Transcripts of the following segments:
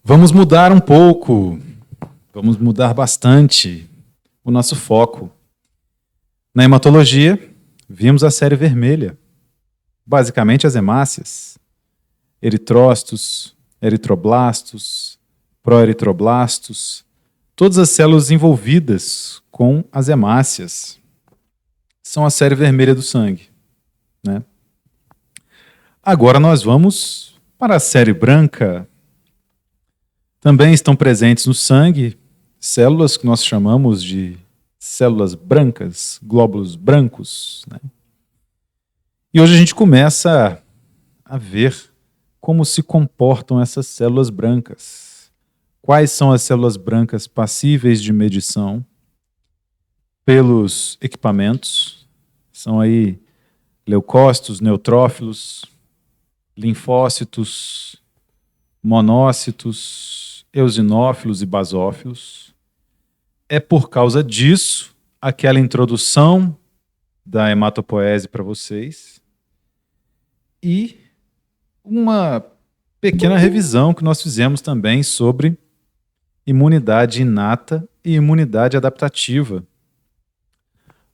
Vamos mudar um pouco, vamos mudar bastante o nosso foco. Na hematologia, vimos a série vermelha, basicamente as hemácias, eritrócitos, eritroblastos, proeritroblastos, todas as células envolvidas com as hemácias são a série vermelha do sangue, né? Agora nós vamos para a série branca. Também estão presentes no sangue células que nós chamamos de células brancas, glóbulos brancos, né? E hoje a gente começa a ver como se comportam essas células brancas. Quais são as células brancas passíveis de medição pelos equipamentos? São aí leucócitos, neutrófilos, linfócitos, monócitos, eosinófilos e basófilos. É por causa disso aquela introdução da hematopoese para vocês e uma pequena revisão que nós fizemos também sobre imunidade inata e imunidade adaptativa.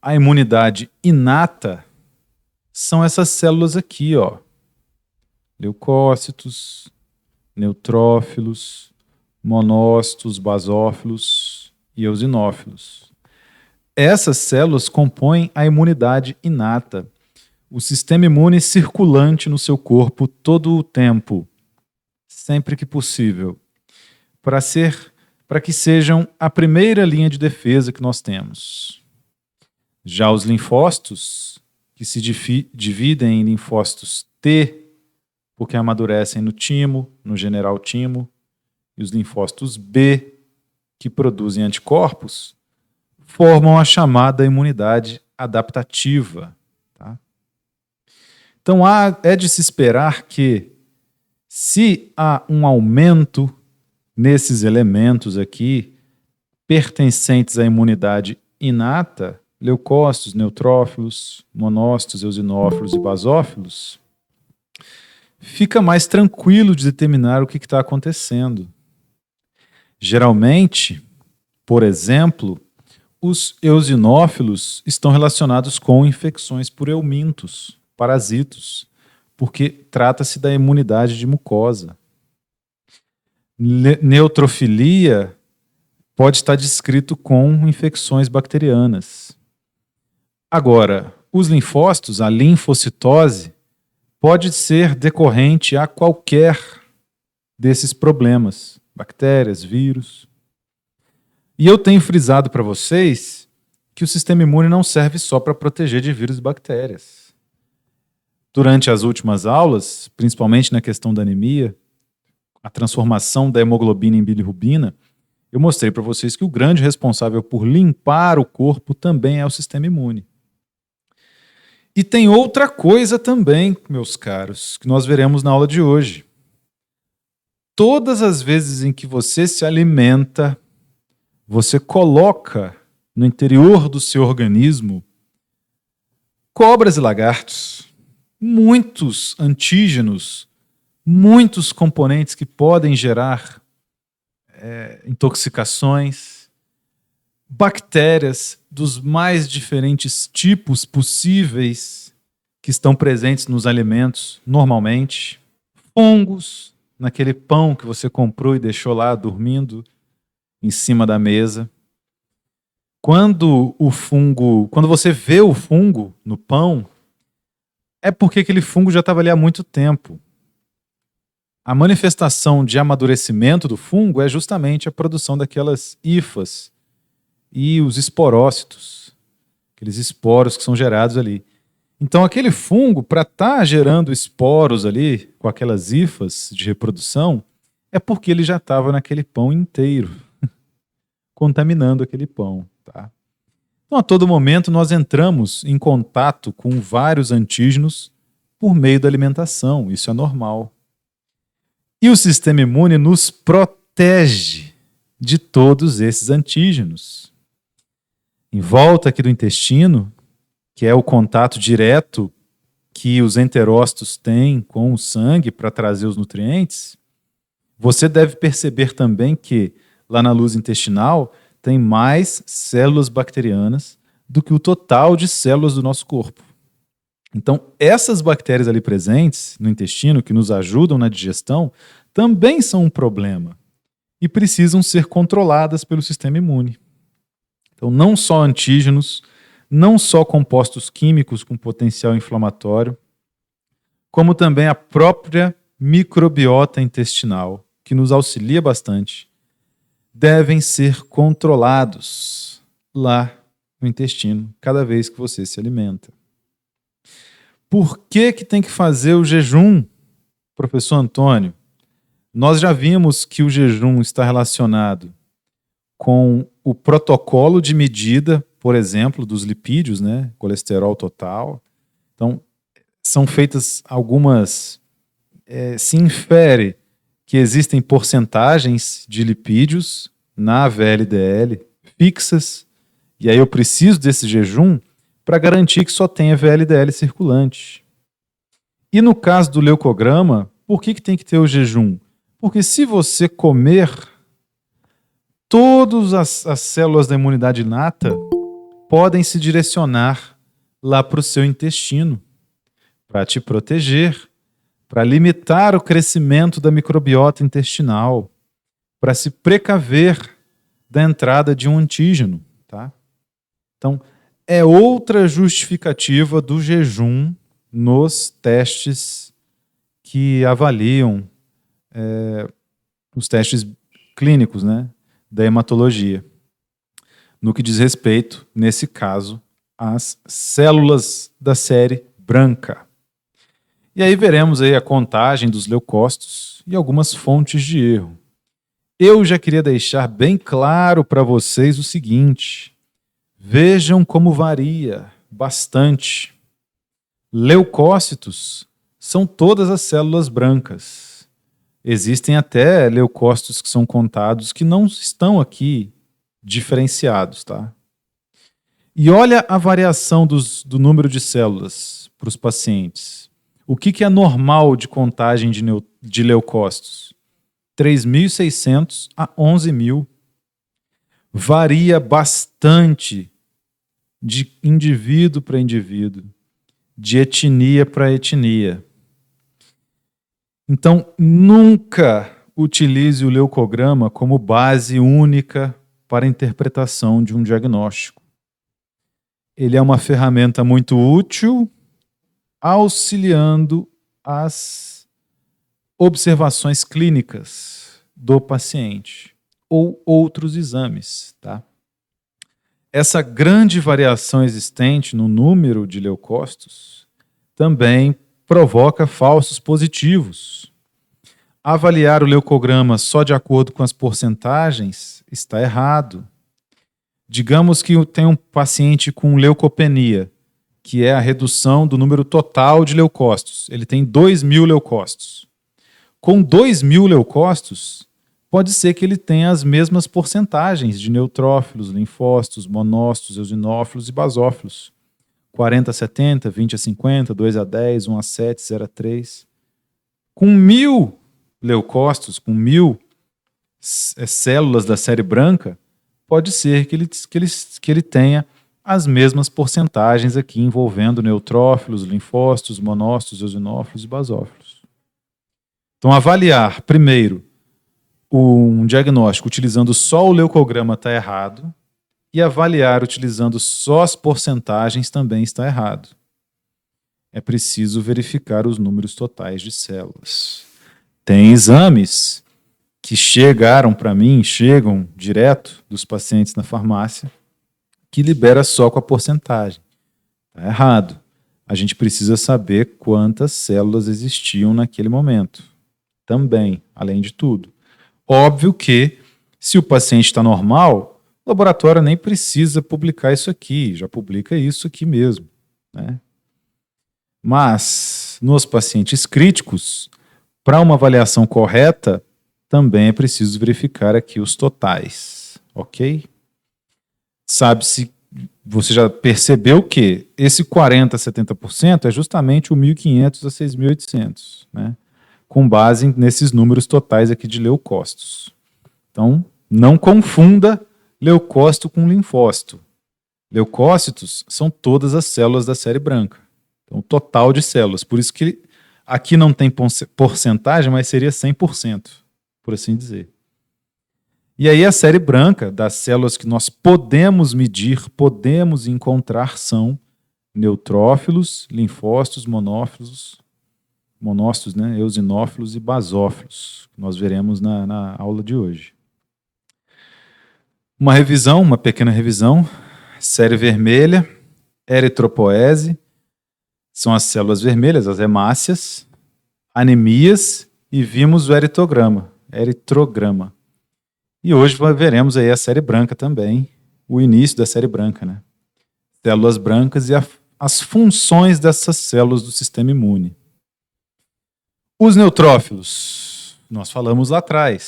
A imunidade inata são essas células aqui, ó. Leucócitos, neutrófilos, monócitos, basófilos e eosinófilos. Essas células compõem a imunidade inata, o sistema imune circulante no seu corpo todo o tempo, sempre que possível, para que sejam a primeira linha de defesa que nós temos. Já os linfócitos, que se dividem em linfócitos T, porque amadurecem no timo, no general timo, e os linfócitos B, que produzem anticorpos, formam a chamada imunidade adaptativa. Tá? Então, é de se esperar que, se há um aumento nesses elementos aqui, pertencentes à imunidade inata, leucócitos, neutrófilos, monócitos, eosinófilos e basófilos, fica mais tranquilo de determinar o que está acontecendo. Geralmente, por exemplo, os eosinófilos estão relacionados com infecções por eumintos, parasitos, porque trata-se da imunidade de mucosa. Neutrofilia pode estar descrito com infecções bacterianas. Agora, os linfócitos, a linfocitose, pode ser decorrente a qualquer desses problemas, bactérias, vírus. E eu tenho frisado para vocês que o sistema imune não serve só para proteger de vírus e bactérias. Durante as últimas aulas, principalmente na questão da anemia, a transformação da hemoglobina em bilirrubina, eu mostrei para vocês que o grande responsável por limpar o corpo também é o sistema imune. E tem outra coisa também, meus caros, que nós veremos na aula de hoje. Todas as vezes em que você se alimenta, você coloca no interior do seu organismo cobras e lagartos, muitos antígenos, muitos componentes que podem gerar intoxicações, bactérias dos mais diferentes tipos possíveis que estão presentes nos alimentos normalmente, fungos naquele pão que você comprou e deixou lá dormindo em cima da mesa. Quando você vê o fungo no pão, é porque aquele fungo já estava ali há muito tempo. A manifestação de amadurecimento do fungo é justamente a produção daquelas hifas e os esporócitos, aqueles esporos que são gerados ali. Então, aquele fungo, para estar gerando esporos ali, com aquelas hifas de reprodução, é porque ele já estava naquele pão inteiro, contaminando aquele pão. Tá? Então, a todo momento, nós entramos em contato com vários antígenos por meio da alimentação. Isso é normal. E o sistema imune nos protege de todos esses antígenos. Em volta aqui do intestino, que é o contato direto que os enterócitos têm com o sangue para trazer os nutrientes, Você deve perceber também que lá na luz intestinal tem mais células bacterianas do que o total de células do nosso corpo. Então, essas bactérias ali presentes no intestino, que nos ajudam na digestão, também são um problema e precisam ser controladas pelo sistema imune. Então, não só antígenos, não só compostos químicos com potencial inflamatório, como também a própria microbiota intestinal, que nos auxilia bastante, devem ser controlados lá no intestino, cada vez que você se alimenta. Por que tem que fazer o jejum, professor Antônio? Nós já vimos que o jejum está relacionado com o protocolo de medida, por exemplo, dos lipídios, né? Colesterol total. Então, são feitas algumas... se infere que existem porcentagens de lipídios na VLDL fixas, e aí eu preciso desse jejum para garantir que só tenha VLDL circulante. E no caso do leucograma, por que tem que ter o jejum? Porque se você comer, todas as células da imunidade inata podem se direcionar lá para o seu intestino, para te proteger, para limitar o crescimento da microbiota intestinal, para se precaver da entrada de um antígeno. Tá? Então, é outra justificativa do jejum nos testes que avaliam os testes clínicos, né, da hematologia, no que diz respeito, nesse caso, às células da série branca. E aí veremos aí a contagem dos leucócitos e algumas fontes de erro. Eu já queria deixar bem claro para vocês o seguinte: vejam como varia bastante. Leucócitos são todas as células brancas. Existem até leucócitos que são contados que não estão aqui diferenciados, tá? E olha a variação do número de células para os pacientes. O que é normal de contagem de leucócitos? 3.600 a 11.000. Varia bastante de indivíduo para indivíduo, de etnia para etnia. Então, nunca utilize o leucograma como base única para a interpretação de um diagnóstico. Ele é uma ferramenta muito útil, auxiliando as observações clínicas do paciente ou outros exames, tá? Essa grande variação existente no número de leucócitos também provoca falsos positivos. Avaliar o leucograma só de acordo com as porcentagens está errado. Digamos que tem um paciente com leucopenia, que é a redução do número total de leucócitos. Ele tem 2.000 leucócitos. Com 2.000 leucócitos, pode ser que ele tenha as mesmas porcentagens de neutrófilos, linfócitos, monócitos, eosinófilos e basófilos. 40-70, 20-50, 2-10, 1-7, 0-3. Com 1.000 leucócitos, com 1.000 células da série branca, pode ser que ele tenha as mesmas porcentagens aqui envolvendo neutrófilos, linfócitos, monócitos, eosinófilos e basófilos. Então, avaliar, primeiro, um diagnóstico utilizando só o leucograma está errado, e avaliar utilizando só as porcentagens também está errado. É preciso verificar os números totais de células. Tem exames que chegam direto dos pacientes na farmácia, que libera só com a porcentagem. Está errado. A gente precisa saber quantas células existiam naquele momento. Também, além de tudo. Óbvio que, se o paciente está normal, o laboratório nem precisa publicar isso aqui, já publica isso aqui mesmo, né? Mas, nos pacientes críticos, para uma avaliação correta, também é preciso verificar aqui os totais, ok? Sabe-se, você já percebeu que esse 40% a 70% é justamente o 1.500 a 6.800, né? com base nesses números totais aqui de leucócitos. Então, não confunda leucócito com linfócito. Leucócitos são todas as células da série branca. Então, o total de células. Por isso que aqui não tem porcentagem, mas seria 100%, por assim dizer. E aí a série branca das células que nós podemos medir, podemos encontrar, são neutrófilos, linfócitos, monócitos, né, eosinófilos e basófilos, que nós veremos na aula de hoje. Uma pequena revisão. Série vermelha, eritropoese, são as células vermelhas, as hemácias, anemias, e vimos o eritrograma. E hoje veremos aí a série branca também, o início da série branca, né? Células brancas e as funções dessas células do sistema imune. Os neutrófilos, nós falamos lá atrás,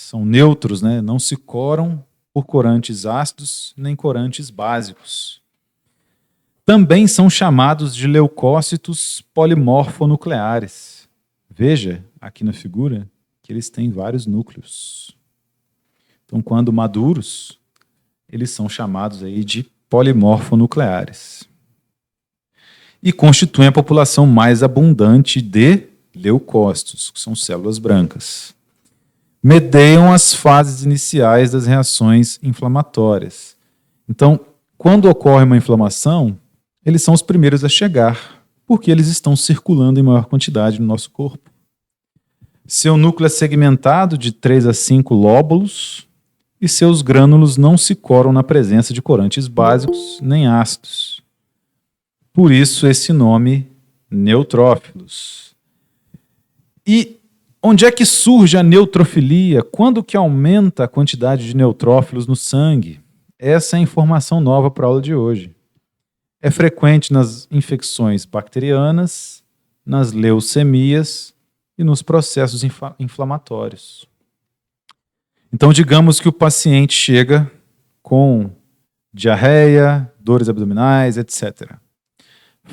são neutros, né? Não se coram por corantes ácidos nem corantes básicos. Também são chamados de leucócitos polimorfonucleares. Veja aqui na figura que eles têm vários núcleos. Então, quando maduros, eles são chamados aí de polimorfonucleares. E constituem a população mais abundante de leucócitos, que são células brancas. Medeiam as fases iniciais das reações inflamatórias. Então, quando ocorre uma inflamação, eles são os primeiros a chegar, porque eles estão circulando em maior quantidade no nosso corpo. Seu núcleo é segmentado de 3 a 5 lóbulos e seus grânulos não se coram na presença de corantes básicos nem ácidos. Por isso esse nome, neutrófilos. E onde é que surge a neutrofilia? Quando que aumenta a quantidade de neutrófilos no sangue? Essa é a informação nova para a aula de hoje. É frequente nas infecções bacterianas, nas leucemias e nos processos inflamatórios. Então, digamos que o paciente chega com diarreia, dores abdominais, etc.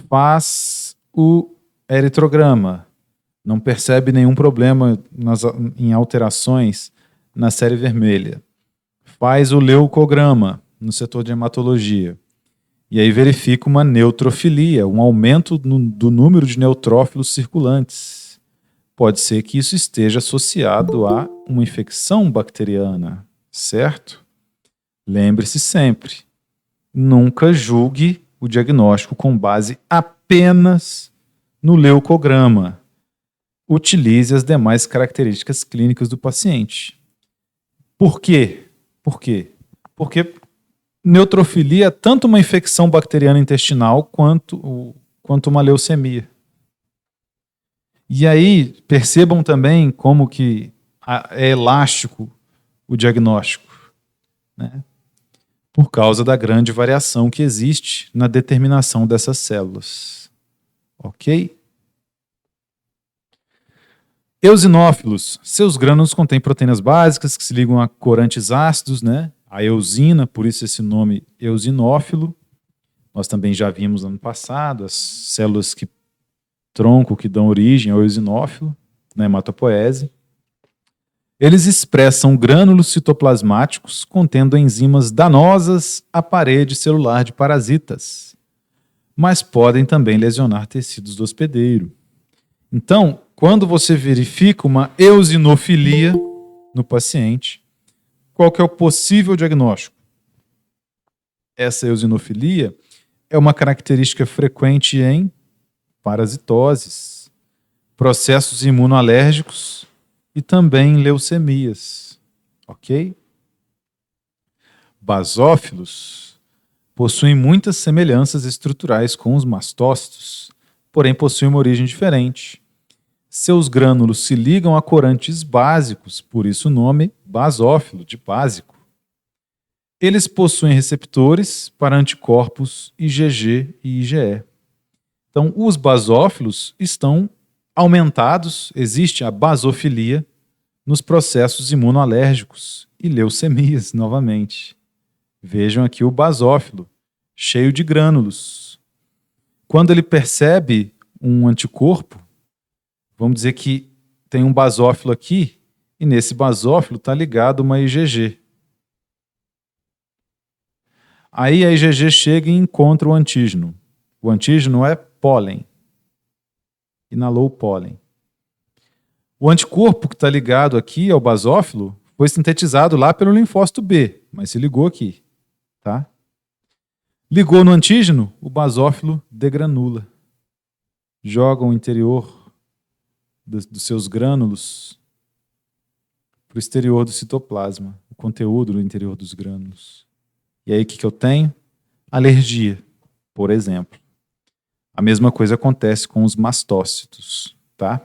Faz o eritrograma, não percebe nenhum problema em alterações na série vermelha. Faz o leucograma no setor de hematologia. E aí verifica uma neutrofilia, um aumento do número de neutrófilos circulantes. Pode ser que isso esteja associado a uma infecção bacteriana, certo? Lembre-se sempre, nunca julgue o diagnóstico com base apenas no leucograma. Utilize as demais características clínicas do paciente. Por quê? Porque neutrofilia é tanto uma infecção bacteriana intestinal quanto uma leucemia. E aí, percebam também como que é elástico o diagnóstico, né? Por causa da grande variação que existe na determinação dessas células. Ok? Eosinófilos. Seus grânulos contêm proteínas básicas que se ligam a corantes ácidos, né? A eosina, por isso esse nome eosinófilo. Nós também já vimos ano passado as células tronco que dão origem ao eosinófilo, na hematopoese. Eles expressam grânulos citoplasmáticos contendo enzimas danosas à parede celular de parasitas, mas podem também lesionar tecidos do hospedeiro. Então, quando você verifica uma eosinofilia no paciente, qual que é o possível diagnóstico? Essa eosinofilia é uma característica frequente em parasitoses, processos imunoalérgicos e também em leucemias. Ok? Basófilos possuem muitas semelhanças estruturais com os mastócitos, porém possuem uma origem diferente. Seus grânulos se ligam a corantes básicos, por isso o nome basófilo, de básico. Eles possuem receptores para anticorpos IgG e IgE. Então, os basófilos estão aumentados, existe a basofilia nos processos imunoalérgicos e leucemias, novamente. Vejam aqui o basófilo, cheio de grânulos. Quando ele percebe um anticorpo, vamos dizer que tem um basófilo aqui, e nesse basófilo está ligado uma IgG. Aí a IgG chega e encontra o antígeno. O antígeno é pólen. Inalou o pólen. O anticorpo que está ligado aqui ao basófilo foi sintetizado lá pelo linfócito B, mas se ligou aqui. Tá? Ligou no antígeno, o basófilo degranula. Joga o interior dos seus grânulos para o exterior do citoplasma, o conteúdo no interior dos grânulos. E aí o que eu tenho? Alergia, por exemplo. A mesma coisa acontece com os mastócitos, tá?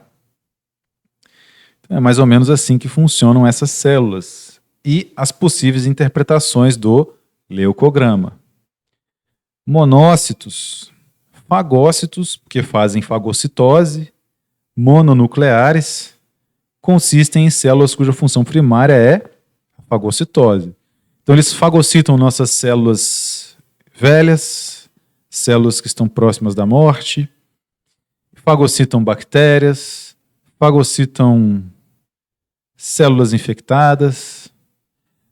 Então é mais ou menos assim que funcionam essas células e as possíveis interpretações do leucograma. Monócitos, fagócitos, porque fazem fagocitose, mononucleares, consistem em células cuja função primária é a fagocitose. Então eles fagocitam nossas células velhas, células que estão próximas da morte, fagocitam bactérias, fagocitam células infectadas,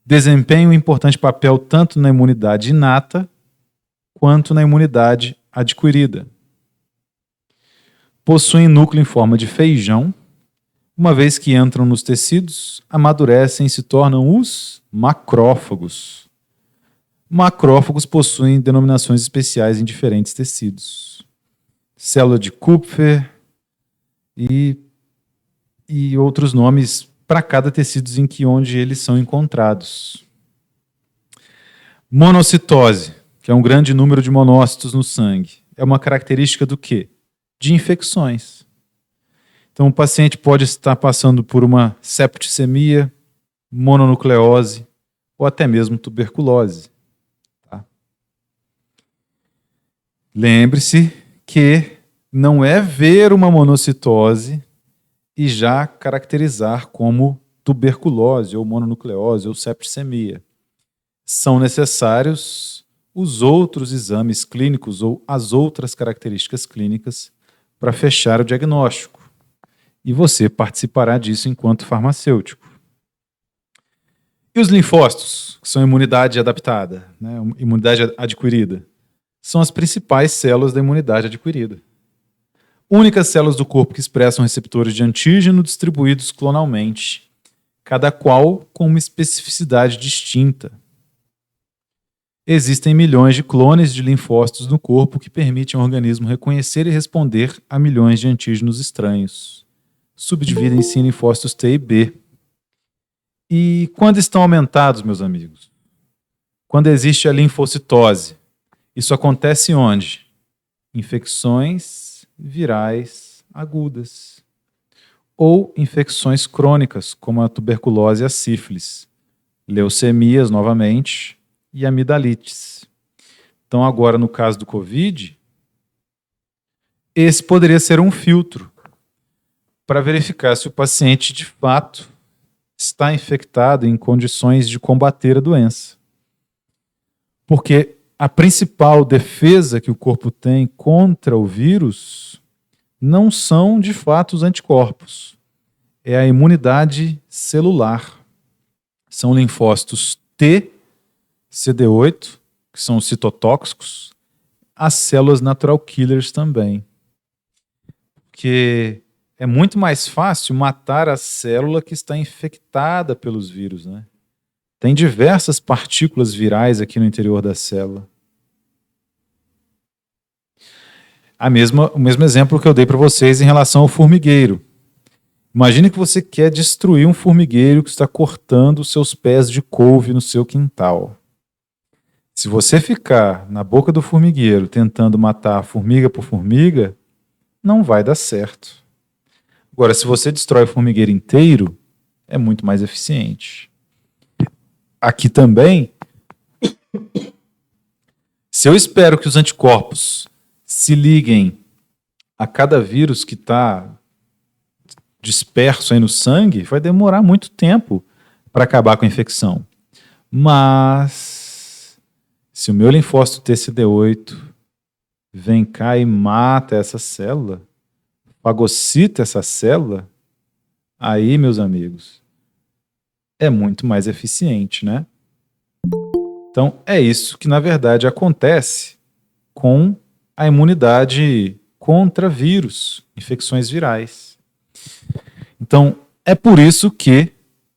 desempenham um importante papel tanto na imunidade inata quanto na imunidade adquirida. Possuem núcleo em forma de feijão. Uma vez que entram nos tecidos, amadurecem e se tornam os macrófagos. Macrófagos possuem denominações especiais em diferentes tecidos. Célula de Kupfer e outros nomes para cada tecido onde eles são encontrados. Monocitose, que é um grande número de monócitos no sangue, é uma característica do quê? De infecções. Então, o paciente pode estar passando por uma septicemia, mononucleose ou até mesmo tuberculose. Tá? Lembre-se que não é ver uma monocitose e já caracterizar como tuberculose ou mononucleose ou septicemia. São necessários os outros exames clínicos ou as outras características clínicas para fechar o diagnóstico. E você participará disso enquanto farmacêutico. E os linfócitos, que são imunidade adaptada, né, imunidade adquirida, são as principais células da imunidade adquirida. Únicas células do corpo que expressam receptores de antígeno distribuídos clonalmente, cada qual com uma especificidade distinta. Existem milhões de clones de linfócitos no corpo que permitem ao organismo reconhecer e responder a milhões de antígenos estranhos. Subdividem-se em linfócitos T e B. E quando estão aumentados, meus amigos? Quando existe a linfocitose. Isso acontece onde? Infecções virais agudas. Ou infecções crônicas, como a tuberculose e a sífilis. Leucemias, novamente, e amidalites. Então, agora, no caso do Covid, esse poderia ser um filtro para verificar se o paciente, de fato, está infectado em condições de combater a doença. Porque a principal defesa que o corpo tem contra o vírus não são, de fato, os anticorpos. É a imunidade celular. São linfócitos T, CD8, que são os citotóxicos, as células natural killers também. Porque é muito mais fácil matar a célula que está infectada pelos vírus, né? Tem diversas partículas virais aqui no interior da célula. O mesmo exemplo que eu dei para vocês em relação ao formigueiro. Imagine que você quer destruir um formigueiro que está cortando os seus pés de couve no seu quintal. Se você ficar na boca do formigueiro tentando matar formiga por formiga, não vai dar certo. Agora, se você destrói o formigueiro inteiro, é muito mais eficiente. Aqui também, se eu espero que os anticorpos se liguem a cada vírus que está disperso aí no sangue, vai demorar muito tempo para acabar com a infecção. Mas, se o meu linfócito TCD8 vem cá e mata essa célula, fagocita essa célula, Aí, meus amigos, é muito mais eficiente, né? Então, é isso que, na verdade, acontece com a imunidade contra vírus, infecções virais. Então, é por isso que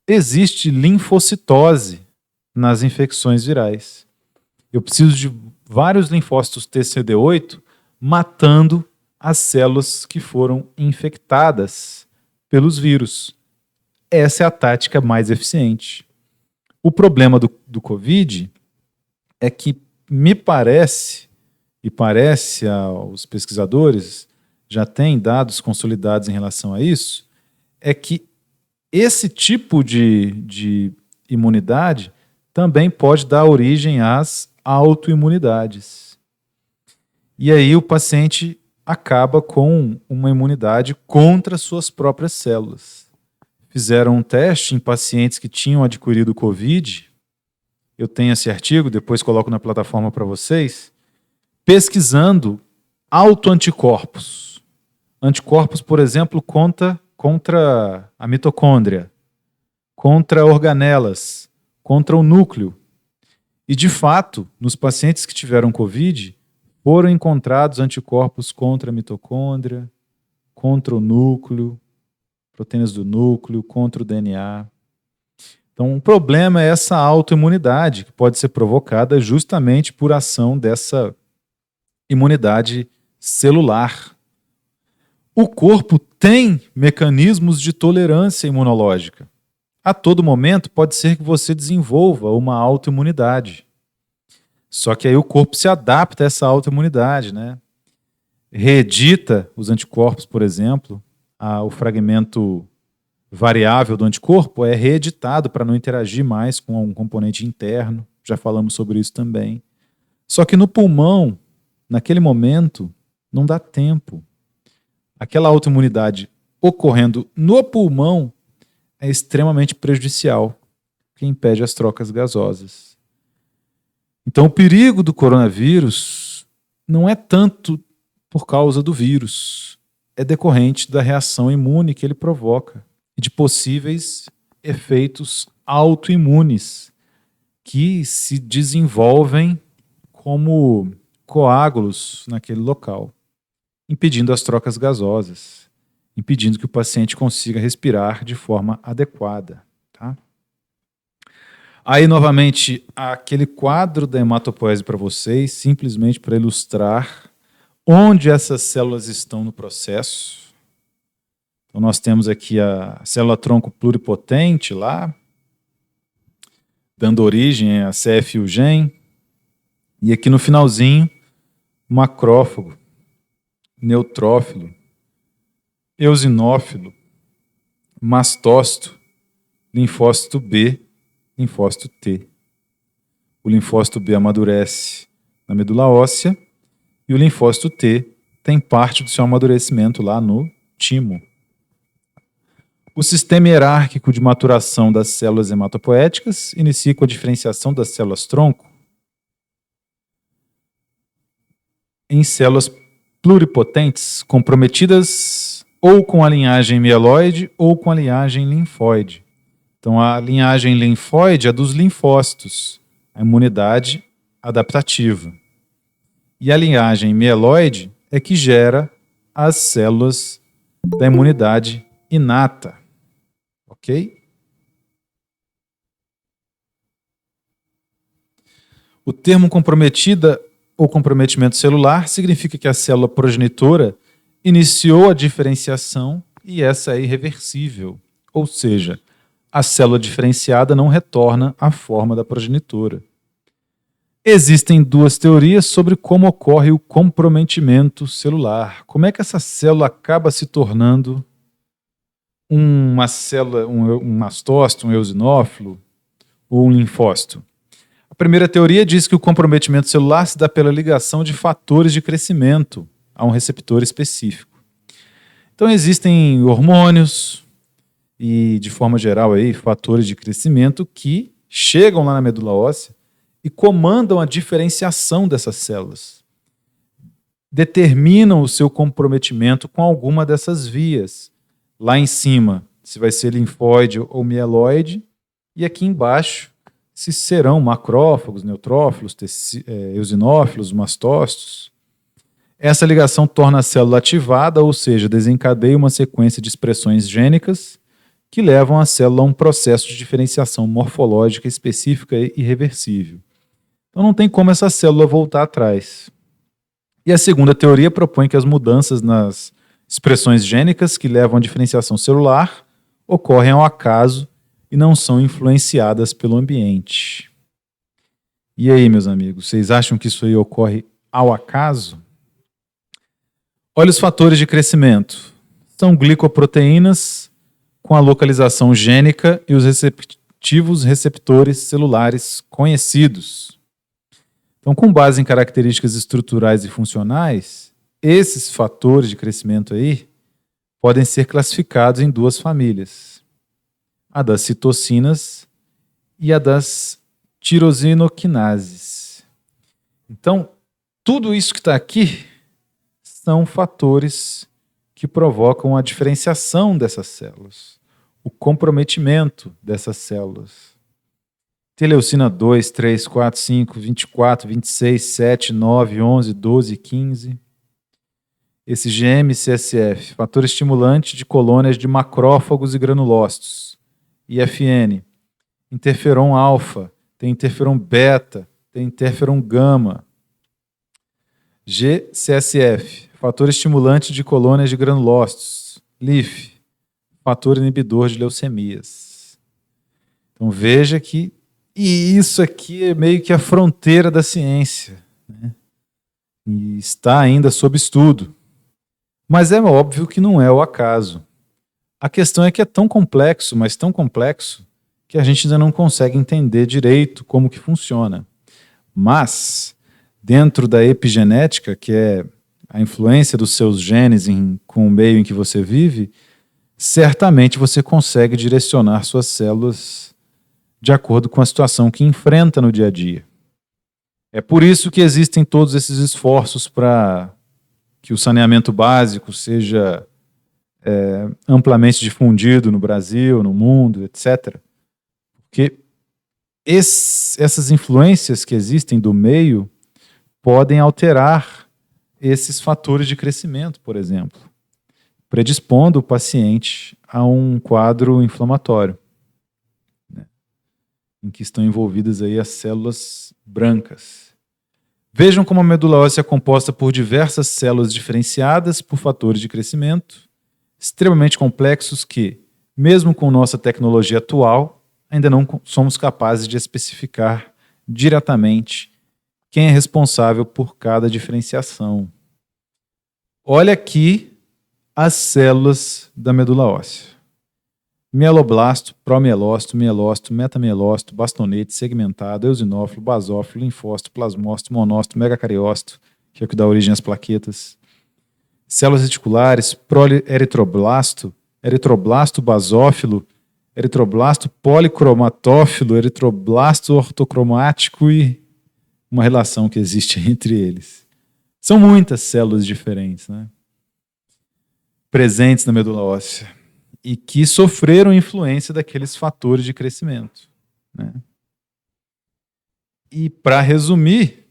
existe linfocitose nas infecções virais. Eu preciso de vários linfócitos TCD8 matando as células que foram infectadas pelos vírus. Essa é a tática mais eficiente. O problema do Covid é que me parece, e parece aos pesquisadores, já tem dados consolidados em relação a isso, é que esse tipo de imunidade também pode dar origem às autoimunidades. E aí o paciente acaba com uma imunidade contra suas próprias células. Fizeram um teste em pacientes que tinham adquirido Covid. Eu tenho esse artigo, depois coloco na plataforma para vocês, pesquisando autoanticorpos. Anticorpos, por exemplo, contra a mitocôndria, contra organelas, contra o núcleo. E, de fato, nos pacientes que tiveram Covid, foram encontrados anticorpos contra a mitocôndria, contra o núcleo, proteínas do núcleo, contra o DNA. Então, o problema é essa autoimunidade, que pode ser provocada justamente por ação dessa imunidade celular. O corpo tem mecanismos de tolerância imunológica. A todo momento pode ser que você desenvolva uma autoimunidade. Só que aí o corpo se adapta a essa autoimunidade, né? Reedita os anticorpos, por exemplo, o fragmento variável do anticorpo é reeditado para não interagir mais com um componente interno. Já falamos sobre isso também. Só que no pulmão, naquele momento, não dá tempo. Aquela autoimunidade ocorrendo no pulmão é extremamente prejudicial, que impede as trocas gasosas. Então, o perigo do coronavírus não é tanto por causa do vírus, é decorrente da reação imune que ele provoca e de possíveis efeitos autoimunes que se desenvolvem como coágulos naquele local, impedindo as trocas gasosas, impedindo que o paciente consiga respirar de forma adequada. Tá? Aí, novamente, aquele quadro da hematopoese para vocês, simplesmente para ilustrar onde essas células estão no processo. Então, nós temos aqui a célula-tronco pluripotente lá, dando origem a CF Gen. E aqui no finalzinho, macrófago, neutrófilo, eosinófilo, mastócito, linfócito B, linfócito T. O linfócito B amadurece na medula óssea e o linfócito T tem parte do seu amadurecimento lá no timo. O sistema hierárquico de maturação das células hematopoéticas inicia com a diferenciação das células-tronco em células pluripotentes comprometidas ou com a linhagem mieloide ou com a linhagem linfóide. Então, a linhagem linfóide é dos linfócitos, a imunidade adaptativa. E a linhagem mieloide é que gera as células da imunidade inata. Ok? O termo comprometida ou comprometimento celular significa que a célula progenitora iniciou a diferenciação e essa é irreversível. Ou seja, a célula diferenciada não retorna à forma da progenitora. Existem duas teorias sobre como ocorre o comprometimento celular. Como é que essa célula acaba se tornando uma célula, um mastócito, um eosinófilo ou um linfócito? A primeira teoria diz que o comprometimento celular se dá pela ligação de fatores de crescimento a um receptor específico. Então existem hormônios e, de forma geral, aí, fatores de crescimento que chegam lá na medula óssea e comandam a diferenciação dessas células. Determinam o seu comprometimento com alguma dessas vias. Lá em cima se vai ser linfóide ou mieloide, e aqui embaixo se serão macrófagos, neutrófilos, eosinófilos, mastócitos. Essa ligação torna a célula ativada, ou seja, desencadeia uma sequência de expressões gênicas que levam a célula a um processo de diferenciação morfológica específica e irreversível. Então não tem como essa célula voltar atrás. E a segunda teoria propõe que as mudanças nas expressões gênicas que levam à diferenciação celular ocorrem ao acaso e não são influenciadas pelo ambiente. E aí, meus amigos, vocês acham que isso aí ocorre ao acaso? Olha os fatores de crescimento. São glicoproteínas com a localização gênica e os respectivos receptores celulares conhecidos. Então, com base em características estruturais e funcionais, esses fatores de crescimento aí podem ser classificados em duas famílias: a das citocinas e a das tirosinoquinases. Então, tudo isso que está aqui são fatores que provocam a diferenciação dessas células, o comprometimento dessas células. Teleucina 2, 3, 4, 5, 24, 26, 7, 9, 11, 12, 15. Esse GM-CSF, fator estimulante de colônias de macrófagos e granulócitos. IFN, interferon alfa, tem interferon beta, tem interferon gama. GCSF, fator estimulante de colônias de granulócitos. LIF, fator inibidor de leucemias. Então veja que isso aqui é meio que a fronteira da ciência, né? E está ainda sob estudo. Mas é óbvio que não é o acaso. A questão é que é tão complexo, mas tão complexo, que a gente ainda não consegue entender direito como que funciona. Mas, dentro da epigenética, que é a influência dos seus genes com o meio em que você vive, certamente você consegue direcionar suas células de acordo com a situação que enfrenta no dia a dia. É por isso que existem todos esses esforços para que o saneamento básico seja amplamente difundido no Brasil, no mundo, etc. Porque essas influências que existem do meio podem alterar esses fatores de crescimento, por exemplo, predispondo o paciente a um quadro inflamatório, né, em que estão envolvidas aí as células brancas. Vejam como a medula óssea é composta por diversas células diferenciadas por fatores de crescimento, extremamente complexos que, mesmo com nossa tecnologia atual, ainda não somos capazes de especificar diretamente quem é responsável por cada diferenciação. Olha aqui as células da medula óssea: mieloblasto, promielócito, mielócito, metamielócito, bastonete, segmentado, eosinófilo, basófilo, linfócito, plasmócito, monócito, megacariócito, que é o que dá origem às plaquetas. Células reticulares, eritroblasto, eritroblasto basófilo, eritroblasto policromatófilo, eritroblasto ortocromático e uma relação que existe entre eles. São muitas células diferentes, né, presentes na medula óssea e que sofreram influência daqueles fatores de crescimento, né? E, para resumir,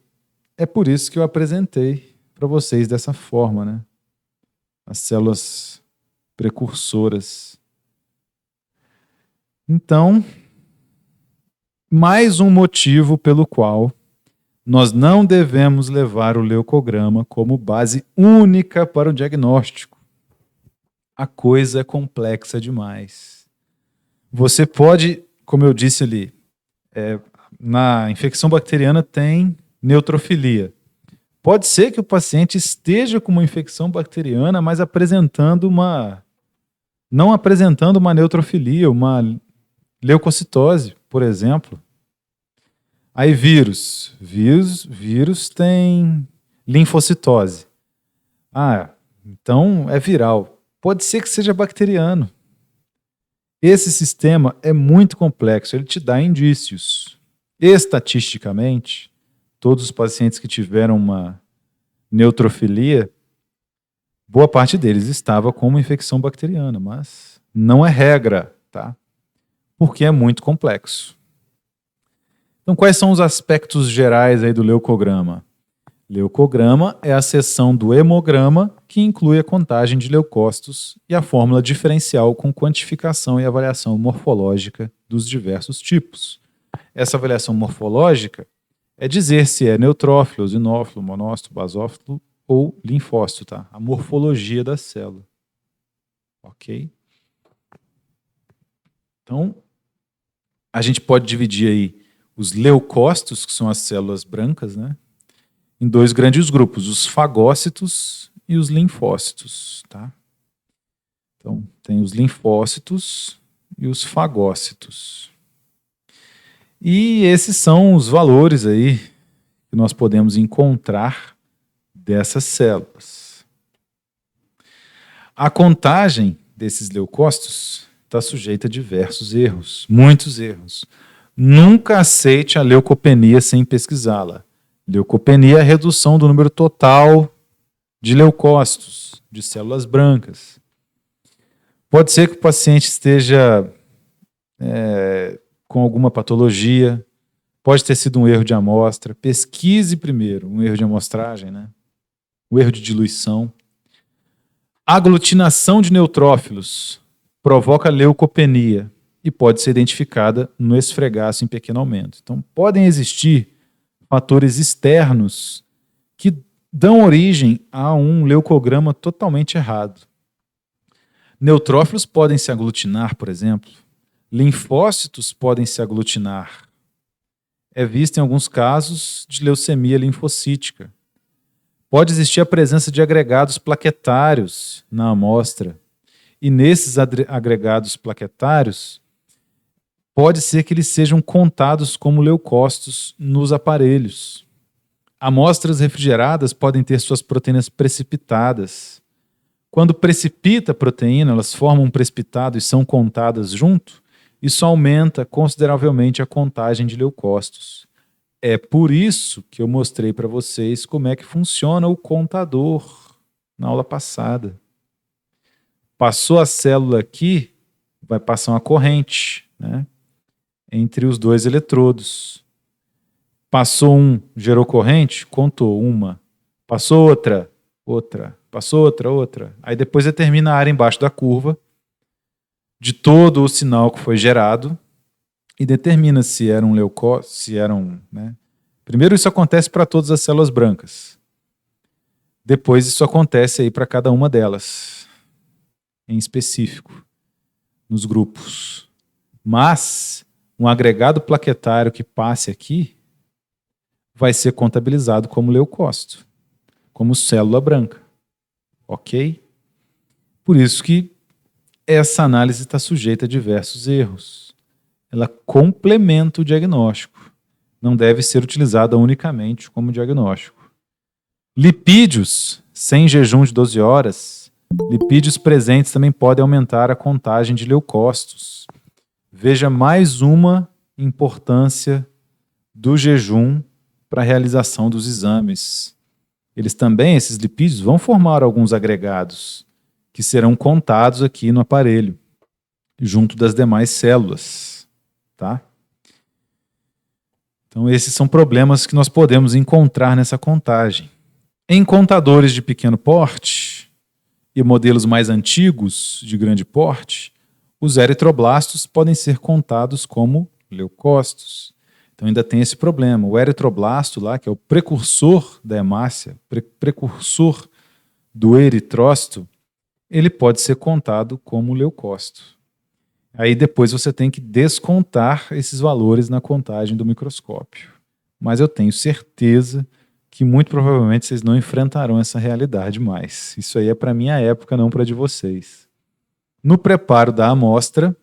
é por isso que eu apresentei para vocês dessa forma, né? As células precursoras. Então, mais um motivo pelo qual nós não devemos levar o leucograma como base única para o diagnóstico. A coisa é complexa demais. Você pode, como eu disse ali, na infecção bacteriana tem neutrofilia. Pode ser que o paciente esteja com uma infecção bacteriana, mas não apresentando uma neutrofilia, uma leucocitose, por exemplo. Aí vírus tem linfocitose. Então é viral. Pode ser que seja bacteriano. Esse sistema é muito complexo, ele te dá indícios. Estatisticamente, todos os pacientes que tiveram uma neutrofilia, boa parte deles estava com uma infecção bacteriana, mas Não é regra, tá? Porque é muito complexo. Então, quais são os aspectos gerais aí do leucograma? Leucograma é a seção do hemograma que inclui a contagem de leucócitos e a fórmula diferencial com quantificação e avaliação morfológica dos diversos tipos. Essa avaliação morfológica é dizer se é neutrófilo, eosinófilo, monócito, basófilo ou linfócito, tá? A morfologia da célula. Ok? Então, a gente pode dividir aí os leucócitos, que são as células brancas, né, em dois grandes grupos, os fagócitos e os linfócitos, tá? Então, tem os linfócitos e os fagócitos. E esses são os valores aí que nós podemos encontrar dessas células. A contagem desses leucócitos está sujeita a diversos erros, muitos erros. Nunca aceite a leucopenia sem pesquisá-la. Leucopenia é a redução do número total de leucócitos, de células brancas. Pode ser que o paciente esteja com alguma patologia, pode ter sido um erro de amostra. Pesquise primeiro, um erro de amostragem, né? Um erro de diluição. Aglutinação de neutrófilos provoca leucopenia e pode ser identificada no esfregaço em pequeno aumento. Então, podem existir fatores externos que dão origem a um leucograma totalmente errado. Neutrófilos podem se aglutinar, por exemplo. Linfócitos podem se aglutinar. É visto em alguns casos de leucemia linfocítica. Pode existir a presença de agregados plaquetários na amostra. E nesses agregados plaquetários, pode ser que eles sejam contados como leucócitos nos aparelhos. Amostras refrigeradas podem ter suas proteínas precipitadas. Quando precipita a proteína, elas formam um precipitado e são contadas junto, isso aumenta consideravelmente a contagem de leucócitos. É por isso que eu mostrei para vocês como é que funciona o contador na aula passada. Passou a célula aqui, vai passar uma corrente, né, entre os dois eletrodos. Passou um, gerou corrente, contou uma. Passou outra, outra. Passou outra, outra. Aí depois determina a área embaixo da curva de todo o sinal que foi gerado e determina se era um leucócito, se era um... né? Primeiro isso acontece para todas as células brancas. Depois isso acontece aí para cada uma delas, em específico, nos grupos. Mas um agregado plaquetário que passe aqui vai ser contabilizado como leucócito, como célula branca. Ok? Por isso que essa análise está sujeita a diversos erros. Ela complementa o diagnóstico. Não deve ser utilizada unicamente como diagnóstico. Lipídios, sem jejum de 12 horas, lipídios presentes também podem aumentar a contagem de leucócitos. Veja mais uma importância do jejum para a realização dos exames. Eles também, esses lipídios, vão formar alguns agregados que serão contados aqui no aparelho, junto das demais células, tá? Então, esses são problemas que nós podemos encontrar nessa contagem. Em contadores de pequeno porte e modelos mais antigos, de grande porte, os eritroblastos podem ser contados como leucócitos. Então ainda tem esse problema. O eritroblasto lá, que é o precursor da hemácia, precursor do eritrócito, ele pode ser contado como leucócito. Aí depois você tem que descontar esses valores na contagem do microscópio. Mas eu tenho certeza que muito provavelmente vocês não enfrentarão essa realidade mais. Isso aí é para minha época, não para de vocês. No preparo da amostra,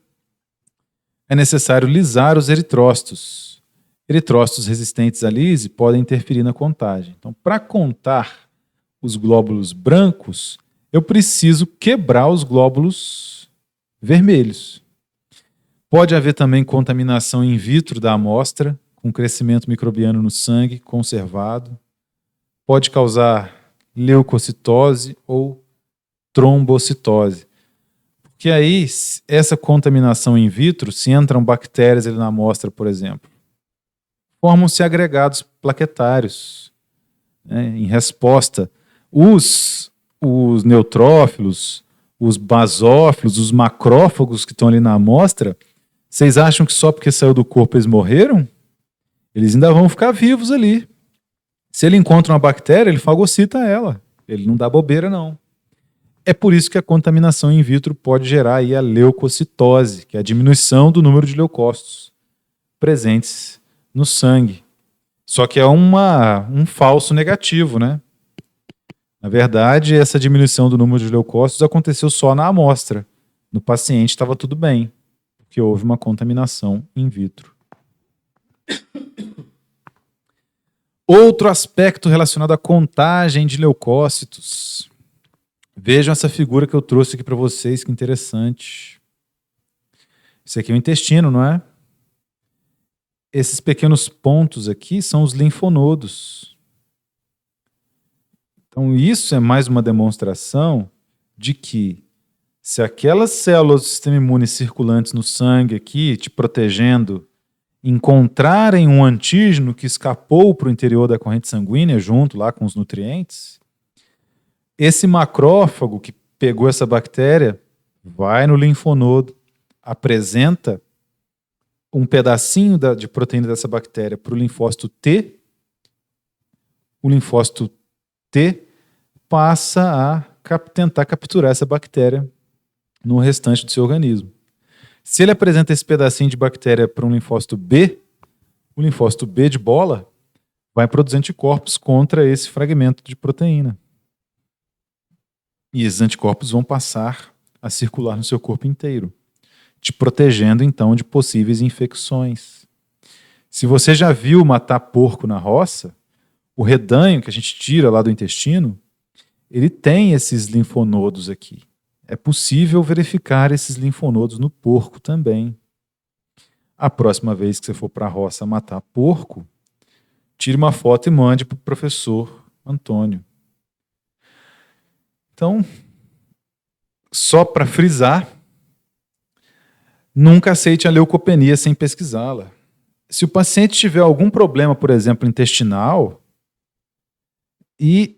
é necessário lisar os eritrócitos. Eritrócitos resistentes à lise podem interferir na contagem. Então, para contar os glóbulos brancos, eu preciso quebrar os glóbulos vermelhos. Pode haver também contaminação in vitro da amostra, com crescimento microbiano no sangue conservado. Pode causar leucocitose ou trombocitose. Por Porque aí, essa contaminação in vitro, se entram bactérias ali na amostra, por exemplo, formam-se agregados plaquetários, né, em resposta. Os neutrófilos, os basófilos, os macrófagos que estão ali na amostra, vocês acham que só porque saiu do corpo eles morreram? Eles ainda vão ficar vivos ali. Se ele encontra uma bactéria, ele fagocita ela. Ele não dá bobeira, não. É por isso que a contaminação in vitro pode gerar aí a leucocitose, que é a diminuição do número de leucócitos presentes no sangue. Só que é um falso negativo, né? Na verdade, essa diminuição do número de leucócitos aconteceu só na amostra. No paciente estava tudo bem, porque houve uma contaminação in vitro. Outro aspecto relacionado à contagem de leucócitos. Vejam essa figura que eu trouxe aqui para vocês, que interessante. Isso aqui é o intestino, não é? Esses pequenos pontos aqui são os linfonodos. Então, isso é mais uma demonstração de que se aquelas células do sistema imune circulantes no sangue aqui, te protegendo, encontrarem um antígeno que escapou para o interior da corrente sanguínea, junto lá com os nutrientes, esse macrófago que pegou essa bactéria vai no linfonodo, apresenta um pedacinho de proteína dessa bactéria para o linfócito T. O linfócito T passa a tentar capturar essa bactéria no restante do seu organismo. Se ele apresenta esse pedacinho de bactéria para um linfócito B, o linfócito B de bola vai produzir anticorpos contra esse fragmento de proteína. E esses anticorpos vão passar a circular no seu corpo inteiro, te protegendo então de possíveis infecções. Se você já viu matar porco na roça, o redanho que a gente tira lá do intestino, ele tem esses linfonodos aqui. É possível verificar esses linfonodos no porco também. A próxima vez que você for para a roça matar porco, tire uma foto e mande para o professor Antônio. Então, só para frisar, nunca aceite a leucopenia sem pesquisá-la. Se o paciente tiver algum problema, por exemplo, intestinal, e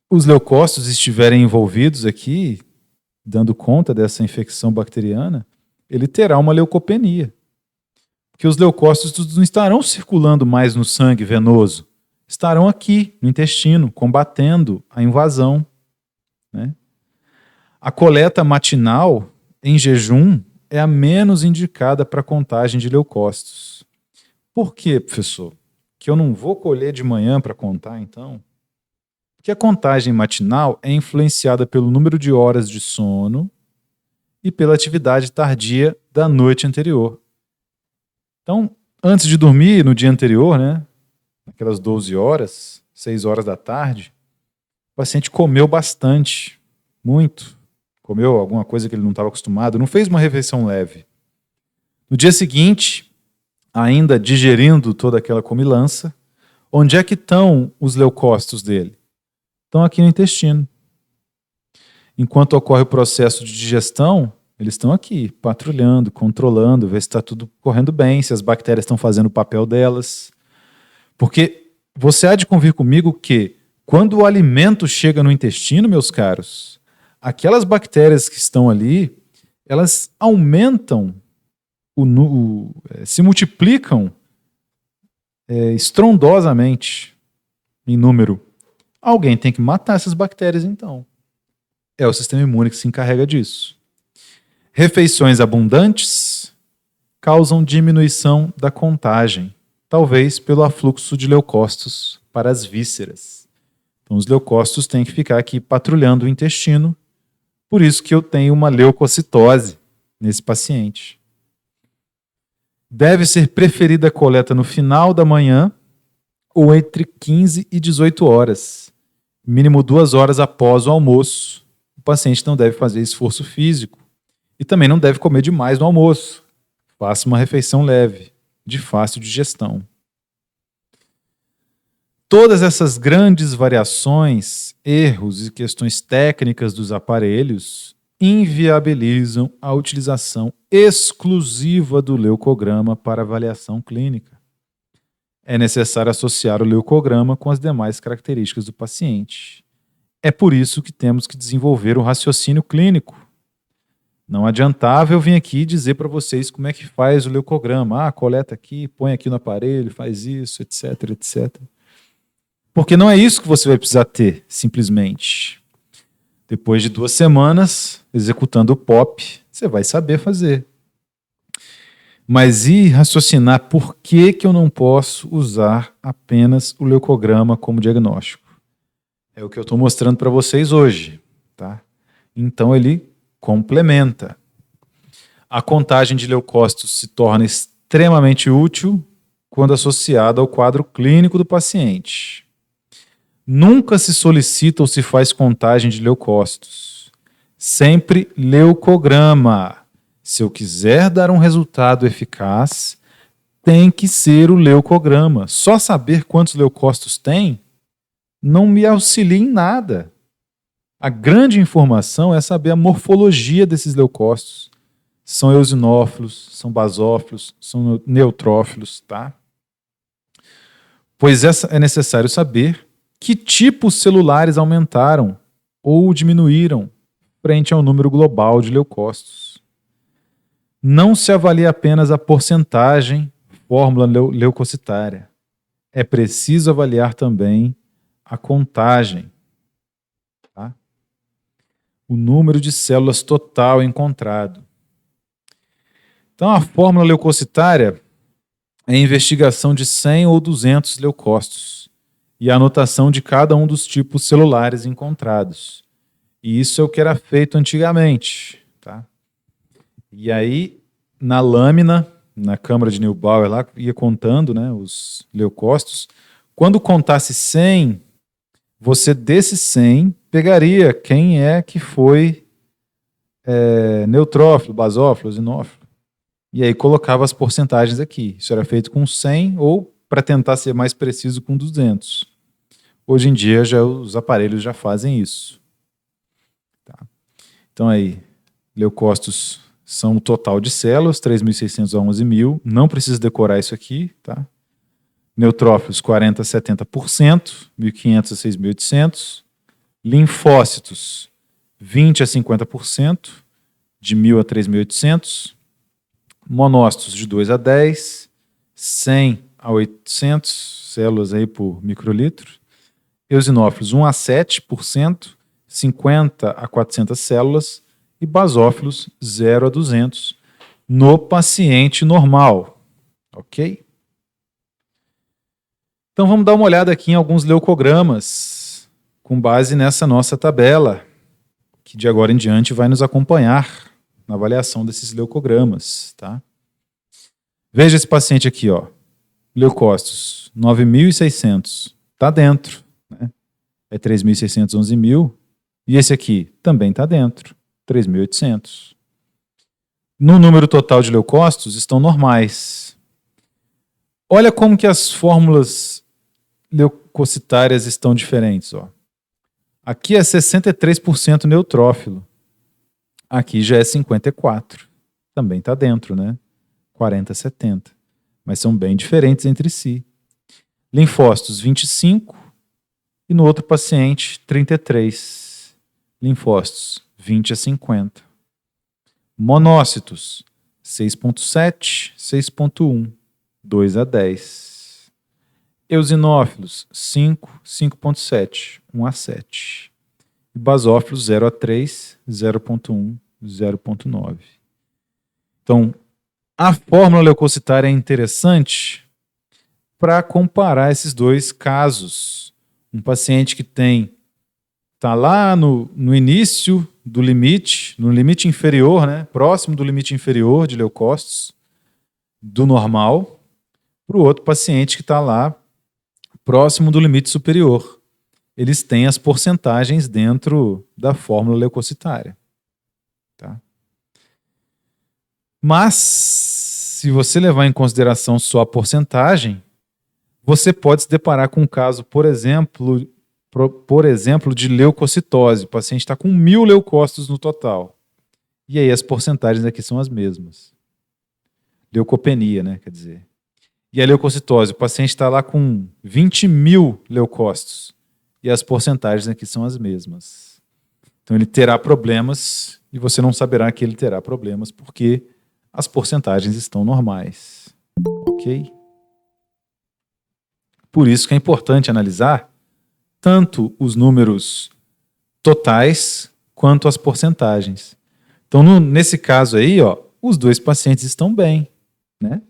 os leucócitos estiverem envolvidos aqui, dando conta dessa infecção bacteriana, ele terá uma leucopenia. Porque os leucócitos não estarão circulando mais no sangue venoso, estarão aqui, no intestino, combatendo a invasão, né? A coleta matinal, em jejum, é a menos indicada para a contagem de leucócitos. Por quê, professor? Que eu não vou colher de manhã para contar, então? Porque a contagem matinal é influenciada pelo número de horas de sono e pela atividade tardia da noite anterior. Então, antes de dormir, no dia anterior, né, aquelas 12 horas, 6 horas da tarde, o paciente comeu bastante, muito. Comeu alguma coisa que ele não estava acostumado, não fez uma refeição leve. No dia seguinte, ainda digerindo toda aquela comilança, onde é que estão os leucócitos dele? Estão aqui no intestino. Enquanto ocorre o processo de digestão, eles estão aqui, patrulhando, controlando, ver se está tudo correndo bem, se as bactérias estão fazendo o papel delas. Porque você há de convir comigo que, quando o alimento chega no intestino, meus caros, aquelas bactérias que estão ali, elas aumentam, se multiplicam estrondosamente em número. Alguém tem que matar essas bactérias, então. É o sistema imune que se encarrega disso. Refeições abundantes causam diminuição da contagem, talvez pelo afluxo de leucócitos para as vísceras. Então, os leucócitos têm que ficar aqui patrulhando o intestino, por isso que eu tenho uma leucocitose nesse paciente. Deve ser preferida a coleta no final da manhã ou entre 15 e 18 horas, mínimo 2 horas após o almoço. O paciente não deve fazer esforço físico e também não deve comer demais no almoço. Faça uma refeição leve, de fácil digestão. Todas essas grandes variações, erros e questões técnicas dos aparelhos inviabilizam a utilização exclusiva do leucograma para avaliação clínica. É necessário associar o leucograma com as demais características do paciente. É por isso que temos que desenvolver o raciocínio clínico. Não adiantava eu vir aqui dizer para vocês como é que faz o leucograma. Coleta aqui, põe aqui no aparelho, faz isso, etc, etc. Porque não é isso que você vai precisar ter, simplesmente. Depois de 2 semanas executando o POP, você vai saber fazer. Mas e raciocinar por que eu não posso usar apenas o leucograma como diagnóstico? É o que eu estou mostrando para vocês hoje. Tá? Então ele complementa. A contagem de leucócitos se torna extremamente útil quando associada ao quadro clínico do paciente. Nunca se solicita ou se faz contagem de leucócitos. Sempre leucograma. Se eu quiser dar um resultado eficaz, tem que ser o leucograma. Só saber quantos leucócitos tem não me auxilia em nada. A grande informação é saber a morfologia desses leucócitos. São eosinófilos, são basófilos, são neutrófilos, tá? Pois é necessário saber que tipos celulares aumentaram ou diminuíram frente ao número global de leucócitos. Não se avalia apenas a porcentagem, fórmula leucocitária. É preciso avaliar também a contagem. Tá? O número de células total encontrado. Então, a fórmula leucocitária é a investigação de 100 ou 200 leucócitos e a anotação de cada um dos tipos celulares encontrados. E isso é o que era feito antigamente. Tá? E aí, na lâmina, na câmara de Neubauer, lá, ia contando, né, os leucócitos. Quando contasse 100, você desses 100 pegaria quem é que foi neutrófilo, basófilo, eosinófilo. E aí colocava as porcentagens aqui. Isso era feito com 100 ou, para tentar ser mais preciso, com 200. Hoje em dia, os aparelhos já fazem isso. Tá. Então aí, leucócitos são o total de células, 3.600 a 11.000. Não precisa decorar isso aqui, tá? Neutrófilos, 40 a 70%, 1.500 a 6.800. Linfócitos, 20 a 50%, de 1.000 a 3.800. Monócitos, de 2 a 10, 100 a 800 células aí por microlitro. Eosinófilos, 1 a 7%, 50 a 400 células. E basófilos 0 a 200 no paciente normal. Ok? Então vamos dar uma olhada aqui em alguns leucogramas com base nessa nossa tabela, que de agora em diante vai nos acompanhar na avaliação desses leucogramas. Tá? Veja esse paciente aqui, ó. Leucócitos 9.600. Está dentro. Né? É 3.600, 11.000. E esse aqui também está dentro. 3.800. No número total de leucócitos estão normais. Olha como que as fórmulas leucocitárias estão diferentes. Ó. Aqui é 63% neutrófilo. Aqui já é 54%. Também está dentro, né? 40 a 70%. Mas são bem diferentes entre si. Linfócitos 25% e no outro paciente 33%. Linfócitos 20 a 50. Monócitos, 6,7, 6,1, 2 a 10. Eosinófilos, 5, 5,7, 1 a 7. E basófilos, 0 a 3, 0,1, 0,9. Então, a fórmula leucocitária é interessante para comparar esses dois casos. Um paciente que está lá no início do limite, no limite inferior, né, próximo do limite inferior de leucócitos, do normal, para o outro paciente que está lá próximo do limite superior. Eles têm as porcentagens dentro da fórmula leucocitária. Tá? Mas, se você levar em consideração só a porcentagem, você pode se deparar com um caso, por exemplo, de leucocitose. O paciente está com 1.000 leucócitos no total. E aí as porcentagens aqui são as mesmas. Leucopenia, né? Quer dizer. E a leucocitose, o paciente está lá com 20 mil leucócitos. E as porcentagens aqui são as mesmas. Então ele terá problemas e você não saberá que ele terá problemas porque as porcentagens estão normais. Ok? Por isso que é importante analisar tanto os números totais quanto as porcentagens. Então, nesse caso aí, ó, os dois pacientes estão bem, né?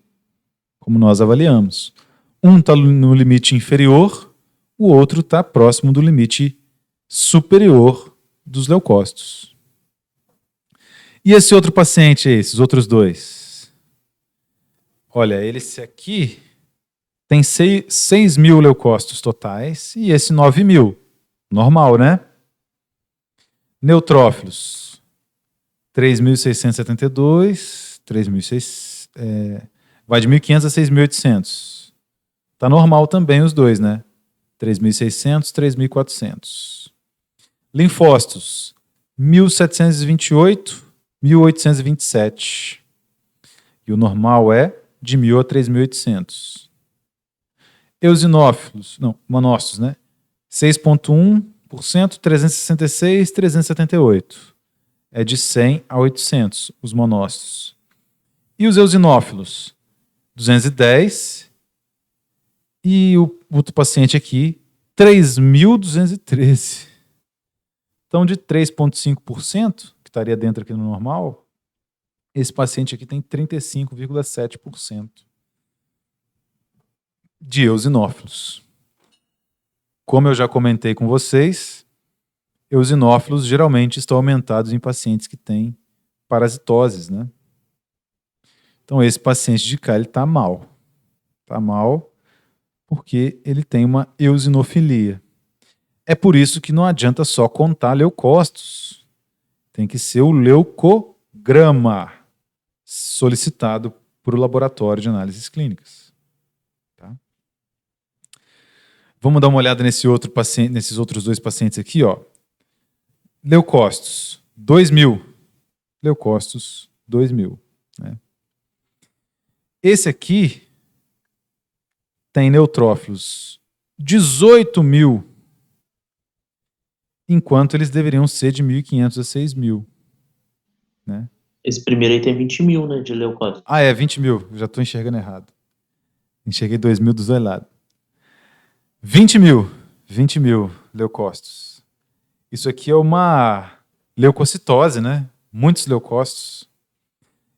Como nós avaliamos. Um está no limite inferior, o outro está próximo do limite superior dos leucócitos. E esse outro paciente, esses outros dois? Olha, esse aqui tem 6 mil leucócitos totais e esse 9 mil. Normal, né? Neutrófilos. 3.672, 3.600, vai de 1.500 a 6.800. Tá normal também os dois, né? 3.600, 3.400. Linfócitos, 1.728, 1.827. E o normal é de 1.000 a 3.800. Eosinófilos, não, monócitos, né? 6,1%, 366, 378. É de 100 a 800, os monócitos. E os eosinófilos? 210. E o outro paciente aqui, 3.213. Então, de 3,5%, que estaria dentro aqui no normal, esse paciente aqui tem 35,7% de eosinófilos. Como eu já comentei com vocês, eosinófilos geralmente estão aumentados em pacientes que têm parasitoses, né? Então esse paciente de cá, ele está mal. Está mal porque ele tem uma eosinofilia. É por isso que não adianta só contar leucócitos. Tem que ser o leucograma solicitado por o laboratório de análises clínicas. Tá? Vamos dar uma olhada nesse outro paciente, nesses outros dois pacientes aqui, ó. Leucócitos, 2.000. Leucócitos, 2.000. Né? Esse aqui tem neutrófilos 18.000, enquanto eles deveriam ser de 1.500 a 6.000. Né? Esse primeiro aí tem 20 mil, né, de leucócitos. Ah, é, 20.000. Já estou enxergando errado. Enxerguei 2.000 dos dois lados. 20.000 leucócitos. Isso aqui é uma leucocitose, né? Muitos leucócitos.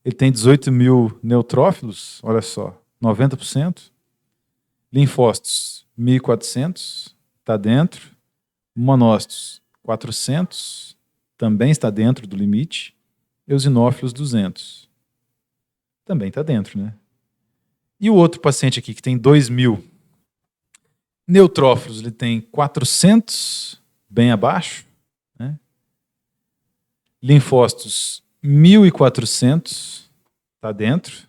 Ele tem 18.000 neutrófilos, olha só, 90%. Linfócitos, 1.400, está dentro. Monócitos, 400, também está dentro do limite. Eosinófilos, 200. Também está dentro, né? E o outro paciente aqui, que tem 2.000 neutrófilos, ele tem 400, bem abaixo, né? Linfócitos, 1.400, está dentro.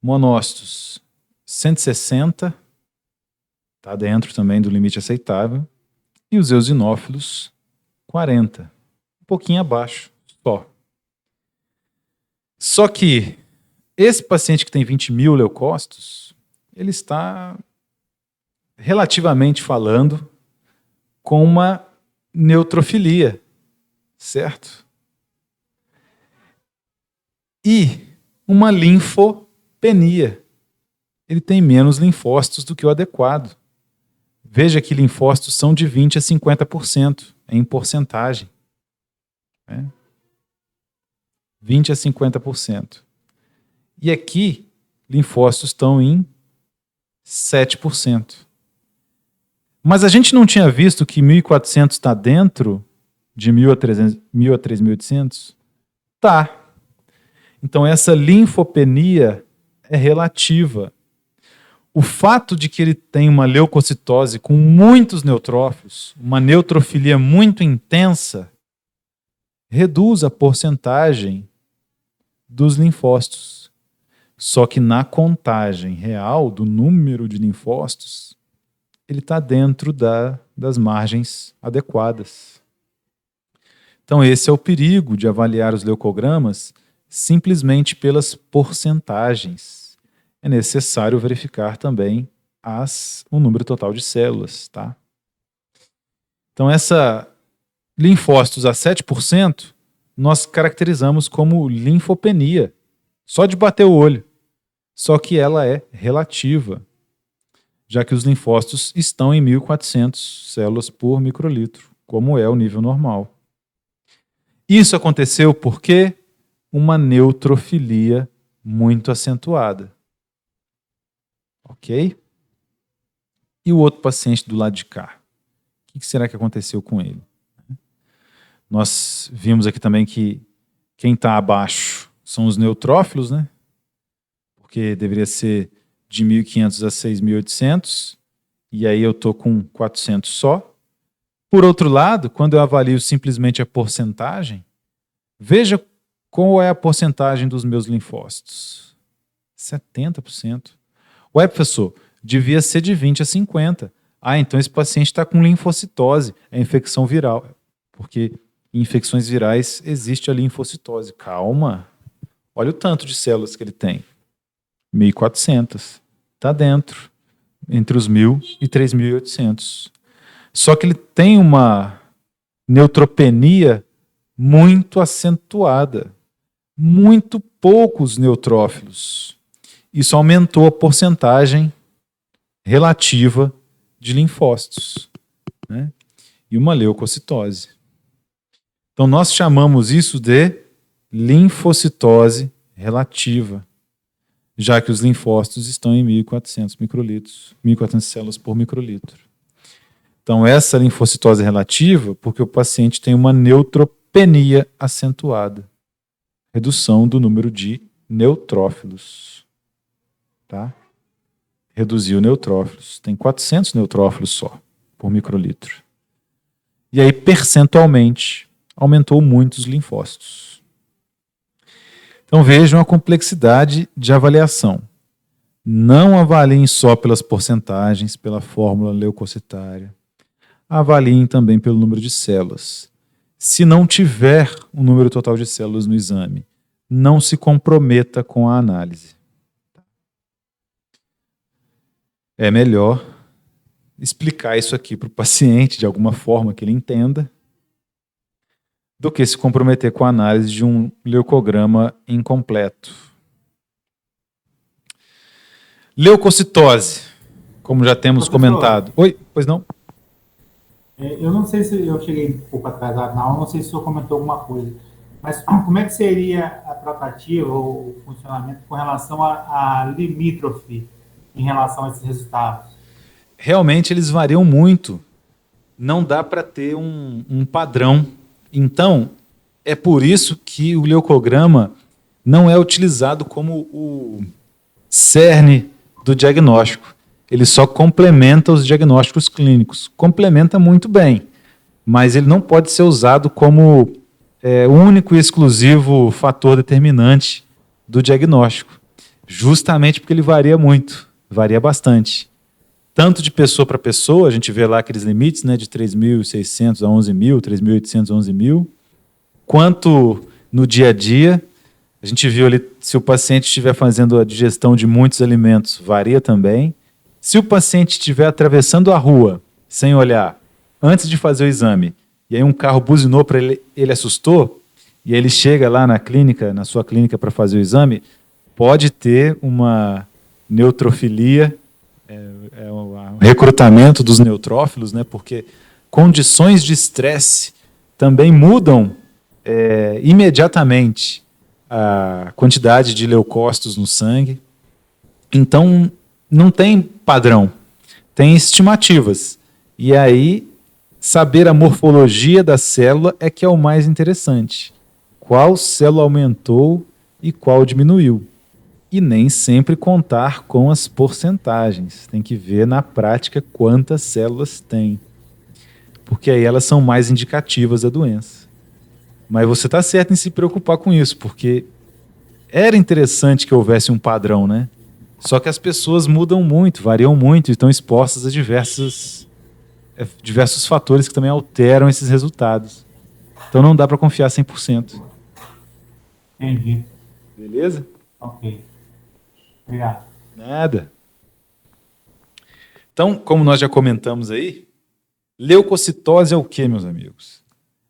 Monócitos, 160, está dentro também do limite aceitável. E os eosinófilos, 40, um pouquinho abaixo, só. Só que esse paciente que tem 20.000 leucócitos, ele está, relativamente falando, com uma neutrofilia, certo? E uma linfopenia. Ele tem menos linfócitos do que o adequado. Veja que linfócitos são de 20% a 50% em porcentagem. Né? 20% a 50%. E aqui, linfócitos estão em 7%. Mas a gente não tinha visto que 1.400 está dentro de 1.000 a 3.800? Tá. Então essa linfopenia é relativa. O fato de que ele tem uma leucocitose com muitos neutrófilos, uma neutrofilia muito intensa, reduz a porcentagem dos linfócitos. Só que na contagem real do número de linfócitos, ele está dentro das margens adequadas. Então, esse é o perigo de avaliar os leucogramas simplesmente pelas porcentagens. É necessário verificar também o número total de células, tá? Então, essa linfócitos a 7%, nós caracterizamos como linfopenia, só de bater o olho. Só que ela é relativa, já que os linfócitos estão em 1.400 células por microlitro, como é o nível normal. Isso aconteceu porque uma neutrofilia muito acentuada. Ok? E o outro paciente do lado de cá? O que será que aconteceu com ele? Nós vimos aqui também que quem está abaixo são os neutrófilos, né? Porque deveria ser de 1.500 a 6.800, e aí eu estou com 400 só. Por outro lado, quando eu avalio simplesmente a porcentagem, veja qual é a porcentagem dos meus linfócitos. 70%. Ué, professor, devia ser de 20 a 50. Ah, então esse paciente está com linfocitose, é infecção viral. Porque em infecções virais existe a linfocitose. Calma. Olha o tanto de células que ele tem. 1.400. Está dentro, entre os 1.000 e 3.800. Só que ele tem uma neutropenia muito acentuada. Muito poucos neutrófilos. Isso aumentou a porcentagem relativa de linfócitos, né? E uma leucocitose. Então nós chamamos isso de linfocitose relativa, já que os linfócitos estão em 1.400 microlitros, 1.400 células por microlitro. Então essa linfocitose relativa, porque o paciente tem uma neutropenia acentuada, redução do número de neutrófilos, tá? Reduziu neutrófilos, tem 400 neutrófilos só por microlitro. E aí percentualmente aumentou muito os linfócitos. Então vejam a complexidade de avaliação. Não avaliem só pelas porcentagens, pela fórmula leucocitária. Avaliem também pelo número de células. Se não tiver o número total de células no exame, não se comprometa com a análise. É melhor explicar isso aqui para o paciente de alguma forma que ele entenda, do que se comprometer com a análise de um leucograma incompleto. Leucocitose, como já temos comentado. Oi, pois não? Eu não sei se eu cheguei um pouco atrasado na aula, não sei se o senhor comentou alguma coisa, mas como é que seria a tratativa ou o funcionamento com relação à limítrofe em relação a esses resultados? Realmente eles variam muito. Não dá para ter um padrão. Então, é por isso que o leucograma não é utilizado como o cerne do diagnóstico. Ele só complementa os diagnósticos clínicos. Complementa muito bem, mas ele não pode ser usado como o único e exclusivo fator determinante do diagnóstico. Justamente porque ele varia muito, varia bastante. Tanto de pessoa para pessoa, a gente vê lá aqueles limites, né, de 3.600 a 11.000, 3.800 a 11.000, quanto no dia a dia, a gente viu ali, se o paciente estiver fazendo a digestão de muitos alimentos, varia também. Se o paciente estiver atravessando a rua, sem olhar, antes de fazer o exame, e aí um carro buzinou para ele, ele assustou, e aí ele chega lá na clínica, na sua clínica para fazer o exame, pode ter uma neutrofilia, o recrutamento dos neutrófilos, né, porque condições de estresse também mudam imediatamente a quantidade de leucócitos no sangue. Então, não tem padrão, tem estimativas. E aí, saber a morfologia da célula é que é o mais interessante. Qual célula aumentou e qual diminuiu. E nem sempre contar com as porcentagens. Tem que ver na prática quantas células tem. Porque aí elas são mais indicativas da doença. Mas você está certo em se preocupar com isso, porque era interessante que houvesse um padrão, né? Só que as pessoas mudam muito, variam muito e estão expostas a diversos fatores que também alteram esses resultados. Então não dá para confiar 100%. Entendi. Beleza? Ok. Obrigado. Nada. Então, como nós já comentamos aí, leucocitose é o quê, meus amigos?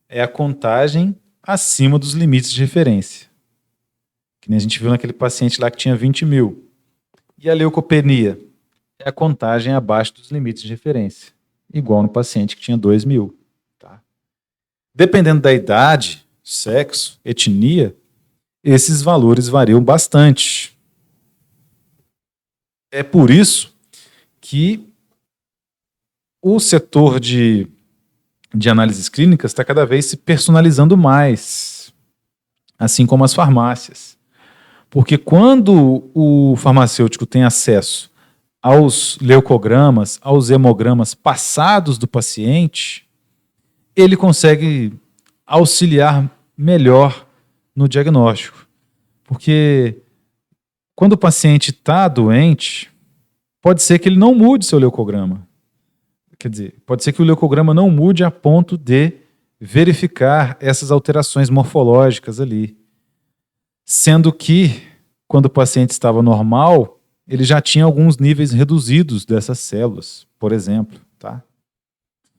É a contagem acima dos limites de referência. Que nem a gente viu naquele paciente lá que tinha 20 mil. E a leucopenia? É a contagem abaixo dos limites de referência. Igual no paciente que tinha 2 mil. Tá? Dependendo da idade, sexo, etnia, esses valores variam bastante. É por isso que o setor de análises clínicas está cada vez se personalizando mais, assim como as farmácias. Porque quando o farmacêutico tem acesso aos leucogramas, aos hemogramas passados do paciente, ele consegue auxiliar melhor no diagnóstico. Porque quando o paciente está doente, pode ser que ele não mude seu leucograma. Quer dizer, pode ser que o leucograma não mude a ponto de verificar essas alterações morfológicas ali. Sendo que, quando o paciente estava normal, ele já tinha alguns níveis reduzidos dessas células, por exemplo. Tá?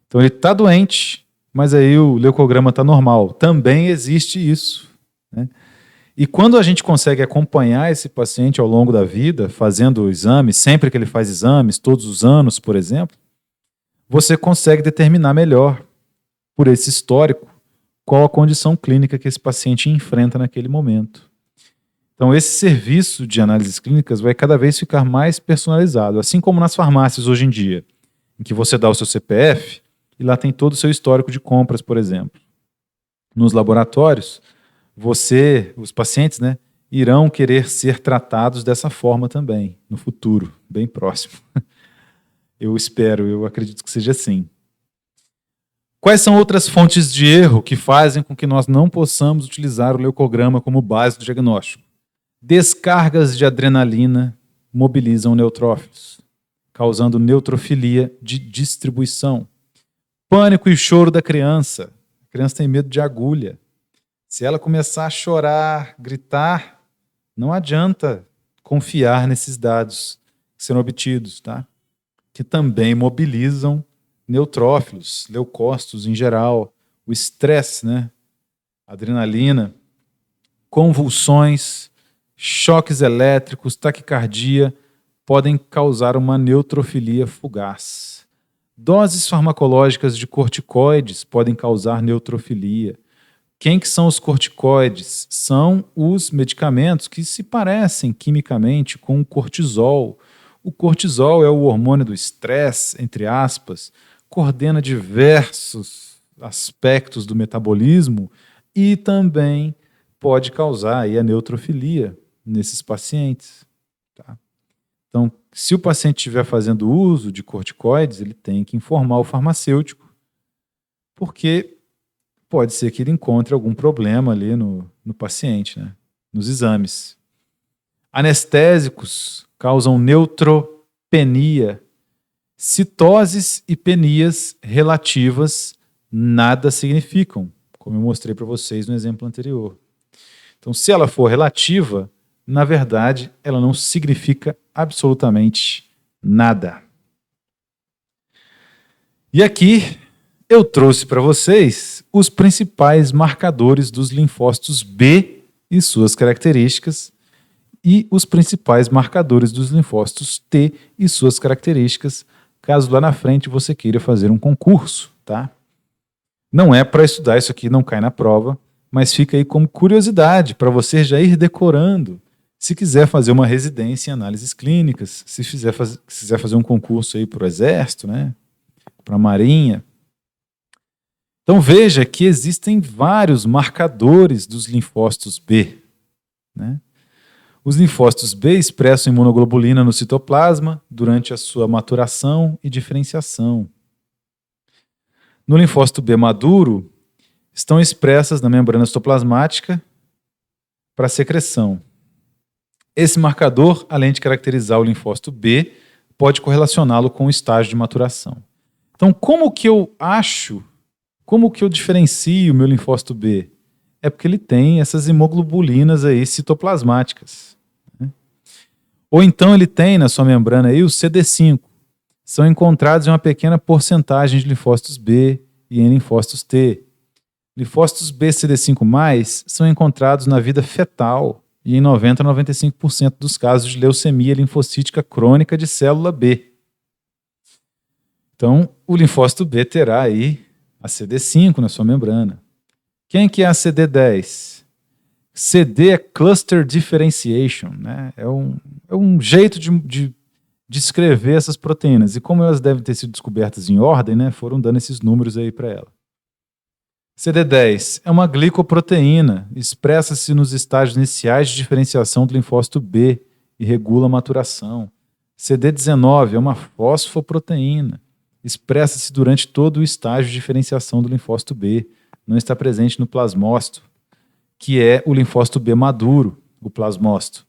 Então ele está doente, mas aí o leucograma está normal. Também existe isso. Né? E quando a gente consegue acompanhar esse paciente ao longo da vida, fazendo exames, sempre que ele faz exames, todos os anos, por exemplo, você consegue determinar melhor, por esse histórico, qual a condição clínica que esse paciente enfrenta naquele momento. Então, esse serviço de análises clínicas vai cada vez ficar mais personalizado, assim como nas farmácias hoje em dia, em que você dá o seu CPF e lá tem todo o seu histórico de compras, por exemplo. Nos laboratórios, os pacientes, né, irão querer ser tratados dessa forma também, no futuro, bem próximo. Eu acredito que seja assim. Quais são outras fontes de erro que fazem com que nós não possamos utilizar o leucograma como base do diagnóstico? Descargas de adrenalina mobilizam neutrófilos, causando neutrofilia de distribuição. Pânico e choro da criança. A criança tem medo de agulha. Se ela começar a chorar, gritar, não adianta confiar nesses dados que serão obtidos, tá? Que também mobilizam neutrófilos, leucócitos em geral, o estresse, né? Adrenalina, convulsões, choques elétricos, taquicardia, podem causar uma neutrofilia fugaz. Doses farmacológicas de corticoides podem causar neutrofilia. Quem que são os corticoides? São os medicamentos que se parecem quimicamente com o cortisol. O cortisol é o hormônio do estresse, entre aspas, coordena diversos aspectos do metabolismo e também pode causar aí a neutrofilia nesses pacientes. Tá? Então, se o paciente estiver fazendo uso de corticoides, ele tem que informar o farmacêutico, porque pode ser que ele encontre algum problema ali no paciente, né? Nos exames. Anestésicos causam neutropenia. Citoses e penias relativas nada significam, como eu mostrei para vocês no exemplo anterior. Então, se ela for relativa, na verdade, ela não significa absolutamente nada. E aqui eu trouxe para vocês os principais marcadores dos linfócitos B e suas características, e os principais marcadores dos linfócitos T e suas características, caso lá na frente você queira fazer um concurso, tá? Não é para estudar, isso aqui não cai na prova, mas fica aí como curiosidade para você já ir decorando. Se quiser fazer uma residência em análises clínicas, se quiser fazer um concurso aí para o Exército, né? Para a Marinha. Então veja que existem vários marcadores dos linfócitos B, né? Os linfócitos B expressam imunoglobulina no citoplasma durante a sua maturação e diferenciação. No linfócito B maduro, estão expressas na membrana citoplasmática para secreção. Esse marcador, além de caracterizar o linfócito B, pode correlacioná-lo com o estágio de maturação. Então, como que eu acho Como que eu diferencio o meu linfócito B? É porque ele tem essas imoglobulinas aí citoplasmáticas, né? Ou então ele tem na sua membrana aí o CD5. São encontrados em uma pequena porcentagem de linfócitos B e em linfócitos T. Linfócitos B CD5+, são encontrados na vida fetal e em 90 a 95% dos casos de leucemia linfocítica crônica de célula B. Então, o linfócito B terá aí a CD5 na sua membrana. Quem que é a CD10? CD é Cluster Differentiation, né? É um jeito de descrever essas proteínas. E como elas devem ter sido descobertas em ordem, né, foram dando esses números aí para ela. CD10 é uma glicoproteína, expressa-se nos estágios iniciais de diferenciação do linfócito B e regula a maturação. CD19 é uma fosfoproteína, expressa-se durante todo o estágio de diferenciação do linfócito B, não está presente no plasmócito, que é o linfócito B maduro, o plasmócito.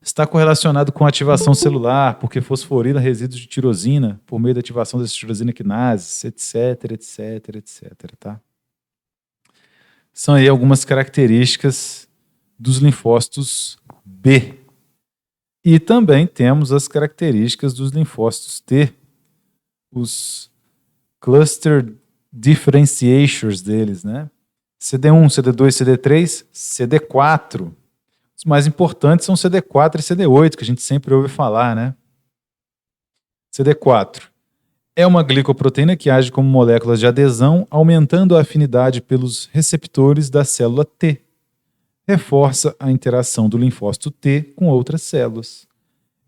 Está correlacionado com a ativação celular, porque fosforila resíduos de tirosina por meio da ativação das tirosina quinases, etc, etc, etc, tá? São aí algumas características dos linfócitos B. E também temos as características dos linfócitos T, os cluster differentiators deles, né? CD1, CD2, CD3, CD4. Os mais importantes são CD4 e CD8, que a gente sempre ouve falar, né? CD4 é uma glicoproteína que age como moléculas de adesão, aumentando a afinidade pelos receptores da célula T. Reforça a interação do linfócito T com outras células.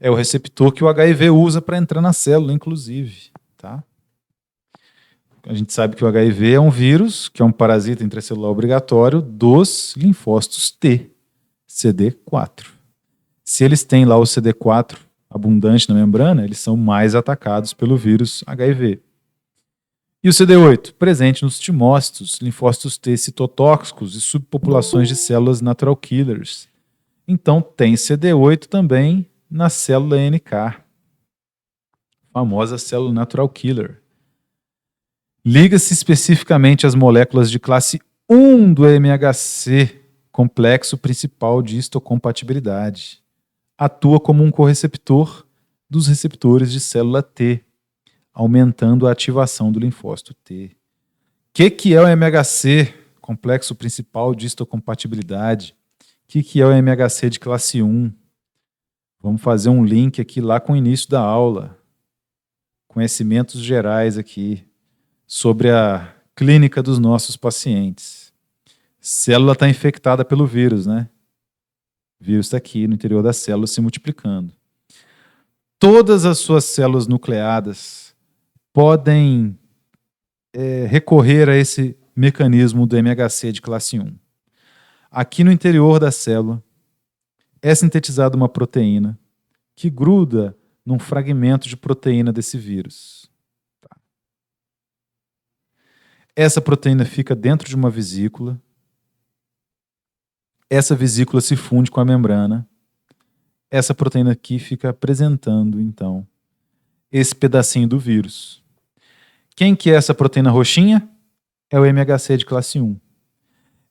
É o receptor que o HIV usa para entrar na célula, inclusive, tá? A gente sabe que o HIV é um vírus, que é um parasita intracelular obrigatório dos linfócitos T, CD4. Se eles têm lá o CD4 abundante na membrana, eles são mais atacados pelo vírus HIV. E o CD8, presente nos timócitos, linfócitos T citotóxicos e subpopulações de células natural killers. Então tem CD8 também na célula NK, famosa célula natural killer. Liga-se especificamente às moléculas de classe 1 do MHC, complexo principal de histocompatibilidade. Atua como um correceptor dos receptores de célula T, aumentando a ativação do linfócito T. O que é o MHC, complexo principal de histocompatibilidade? O que é o MHC de classe 1? Vamos fazer um link aqui lá com o início da aula. Conhecimentos gerais aqui sobre a clínica dos nossos pacientes. Célula está infectada pelo vírus, né? O vírus está aqui no interior da célula se multiplicando. Todas as suas células nucleadas podem recorrer a esse mecanismo do MHC de classe 1. Aqui no interior da célula é sintetizada uma proteína que gruda num fragmento de proteína desse vírus. Tá. Essa proteína fica dentro de uma vesícula. Essa vesícula se funde com a membrana. Essa proteína aqui fica apresentando, então, esse pedacinho do vírus. Quem que é essa proteína roxinha? É o MHC de classe 1.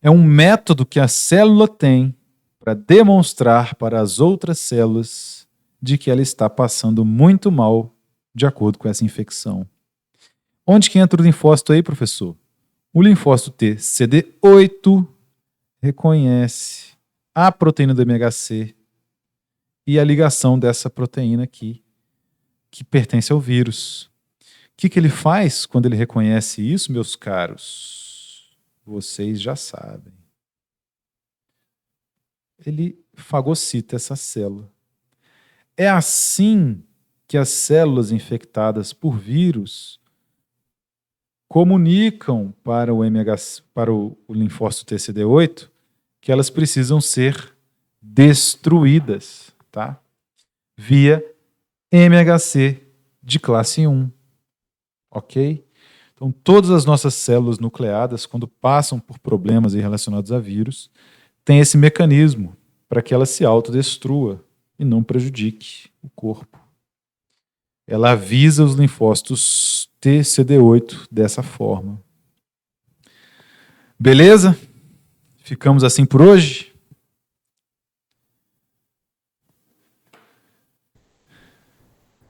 É um método que a célula tem para demonstrar para as outras células de que ela está passando muito mal de acordo com essa infecção. Onde que entra o linfócito aí, professor? O linfócito T, CD8, reconhece a proteína do MHC e a ligação dessa proteína aqui, que pertence ao vírus. O que ele faz quando ele reconhece isso, meus caros? Vocês já sabem. Ele fagocita essa célula. É assim que as células infectadas por vírus comunicam para o MHC, para o linfócito TCD8, que elas precisam ser destruídas, tá? Via MHC de classe 1. Ok? Então, todas as nossas células nucleadas, quando passam por problemas relacionados a vírus, têm esse mecanismo para que ela se autodestrua e não prejudique o corpo. Ela avisa os linfócitos TCD8 dessa forma. Beleza? Ficamos assim por hoje?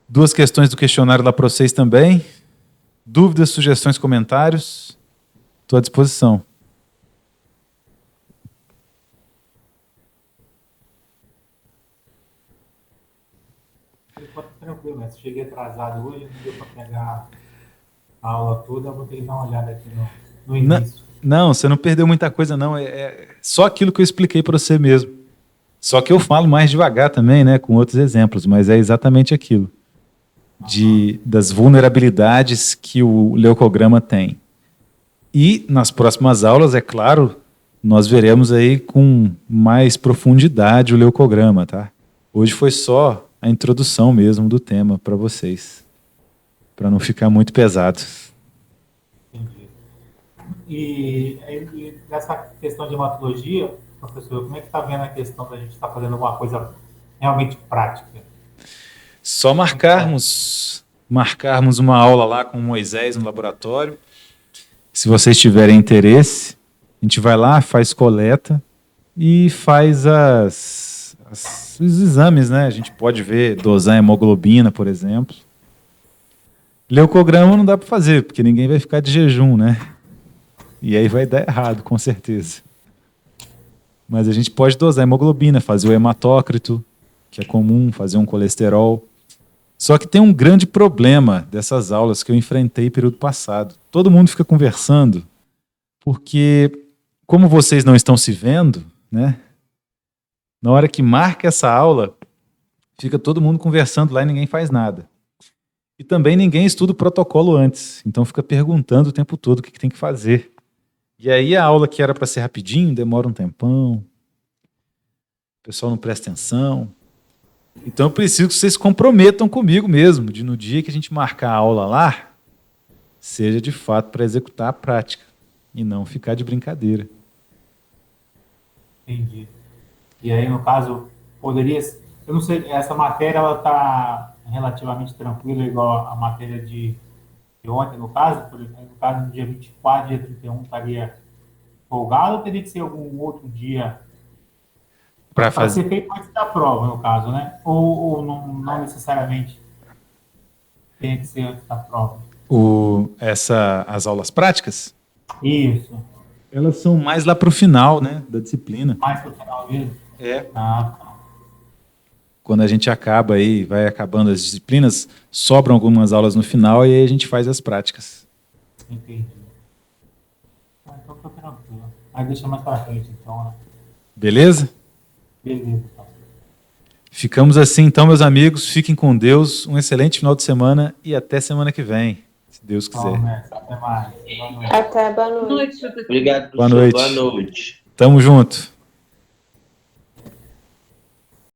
Duas questões do questionário lá para vocês também. Dúvidas, sugestões, comentários? Estou à disposição. Tranquilo, mas cheguei atrasado hoje, não deu para pegar a aula toda, eu vou ter que dar uma olhada aqui no início. Não, você não perdeu muita coisa, não. É só aquilo que eu expliquei para você mesmo. Só que eu falo mais devagar também, né, com outros exemplos, mas é exatamente aquilo. Das vulnerabilidades que o leucograma tem. E nas próximas aulas, é claro, nós veremos aí com mais profundidade o leucograma, tá? Hoje foi só a introdução mesmo do tema para vocês, para não ficar muito pesado. Entendi. E nessa questão de hematologia, professor, como é que está vendo a questão da gente estar fazendo alguma coisa realmente prática? Só marcarmos uma aula lá com o Moisés no laboratório. Se vocês tiverem interesse, a gente vai lá, faz coleta e faz os exames, né? A gente pode ver, dosar hemoglobina, por exemplo. Leucograma não dá para fazer, porque ninguém vai ficar de jejum, né? E aí vai dar errado, com certeza. Mas a gente pode dosar hemoglobina, fazer o hematócrito, que é comum, fazer um colesterol. Só que tem um grande problema dessas aulas que eu enfrentei no período passado. Todo mundo fica conversando, porque como vocês não estão se vendo, né? Na hora que marca essa aula, fica todo mundo conversando lá e ninguém faz nada. E também ninguém estuda o protocolo antes, então fica perguntando o tempo todo o que tem que fazer. E aí a aula que era para ser rapidinho, demora um tempão, o pessoal não presta atenção. Então eu preciso que vocês se comprometam comigo mesmo, de no dia que a gente marcar a aula lá, seja de fato para executar a prática, e não ficar de brincadeira. Entendi. E aí, no caso, poderia... Eu não sei, essa matéria, ela está relativamente tranquila, igual a matéria de ontem, no caso? Por exemplo, no caso, no dia 24, dia 31, estaria folgado, ou teria que ser algum outro dia para ser feito antes da prova, no caso, né? Ou não necessariamente tem que ser antes da prova? As aulas práticas? Isso. Elas são mais lá para o final, né, da disciplina. Mais para o final mesmo? É. Ah, tá. Quando a gente acaba aí, vai acabando as disciplinas, sobram algumas aulas no final e aí a gente faz as práticas. Entendi. Então tá tranquilo. Aí deixa mais para frente, então, né? Beleza? Beleza, então. Ficamos assim, então, meus amigos. Fiquem com Deus. Um excelente final de semana e até semana que vem, se Deus quiser. Até mais. Boa noite. Até boa noite. Obrigado, professor. Boa noite. Boa noite. Tamo junto.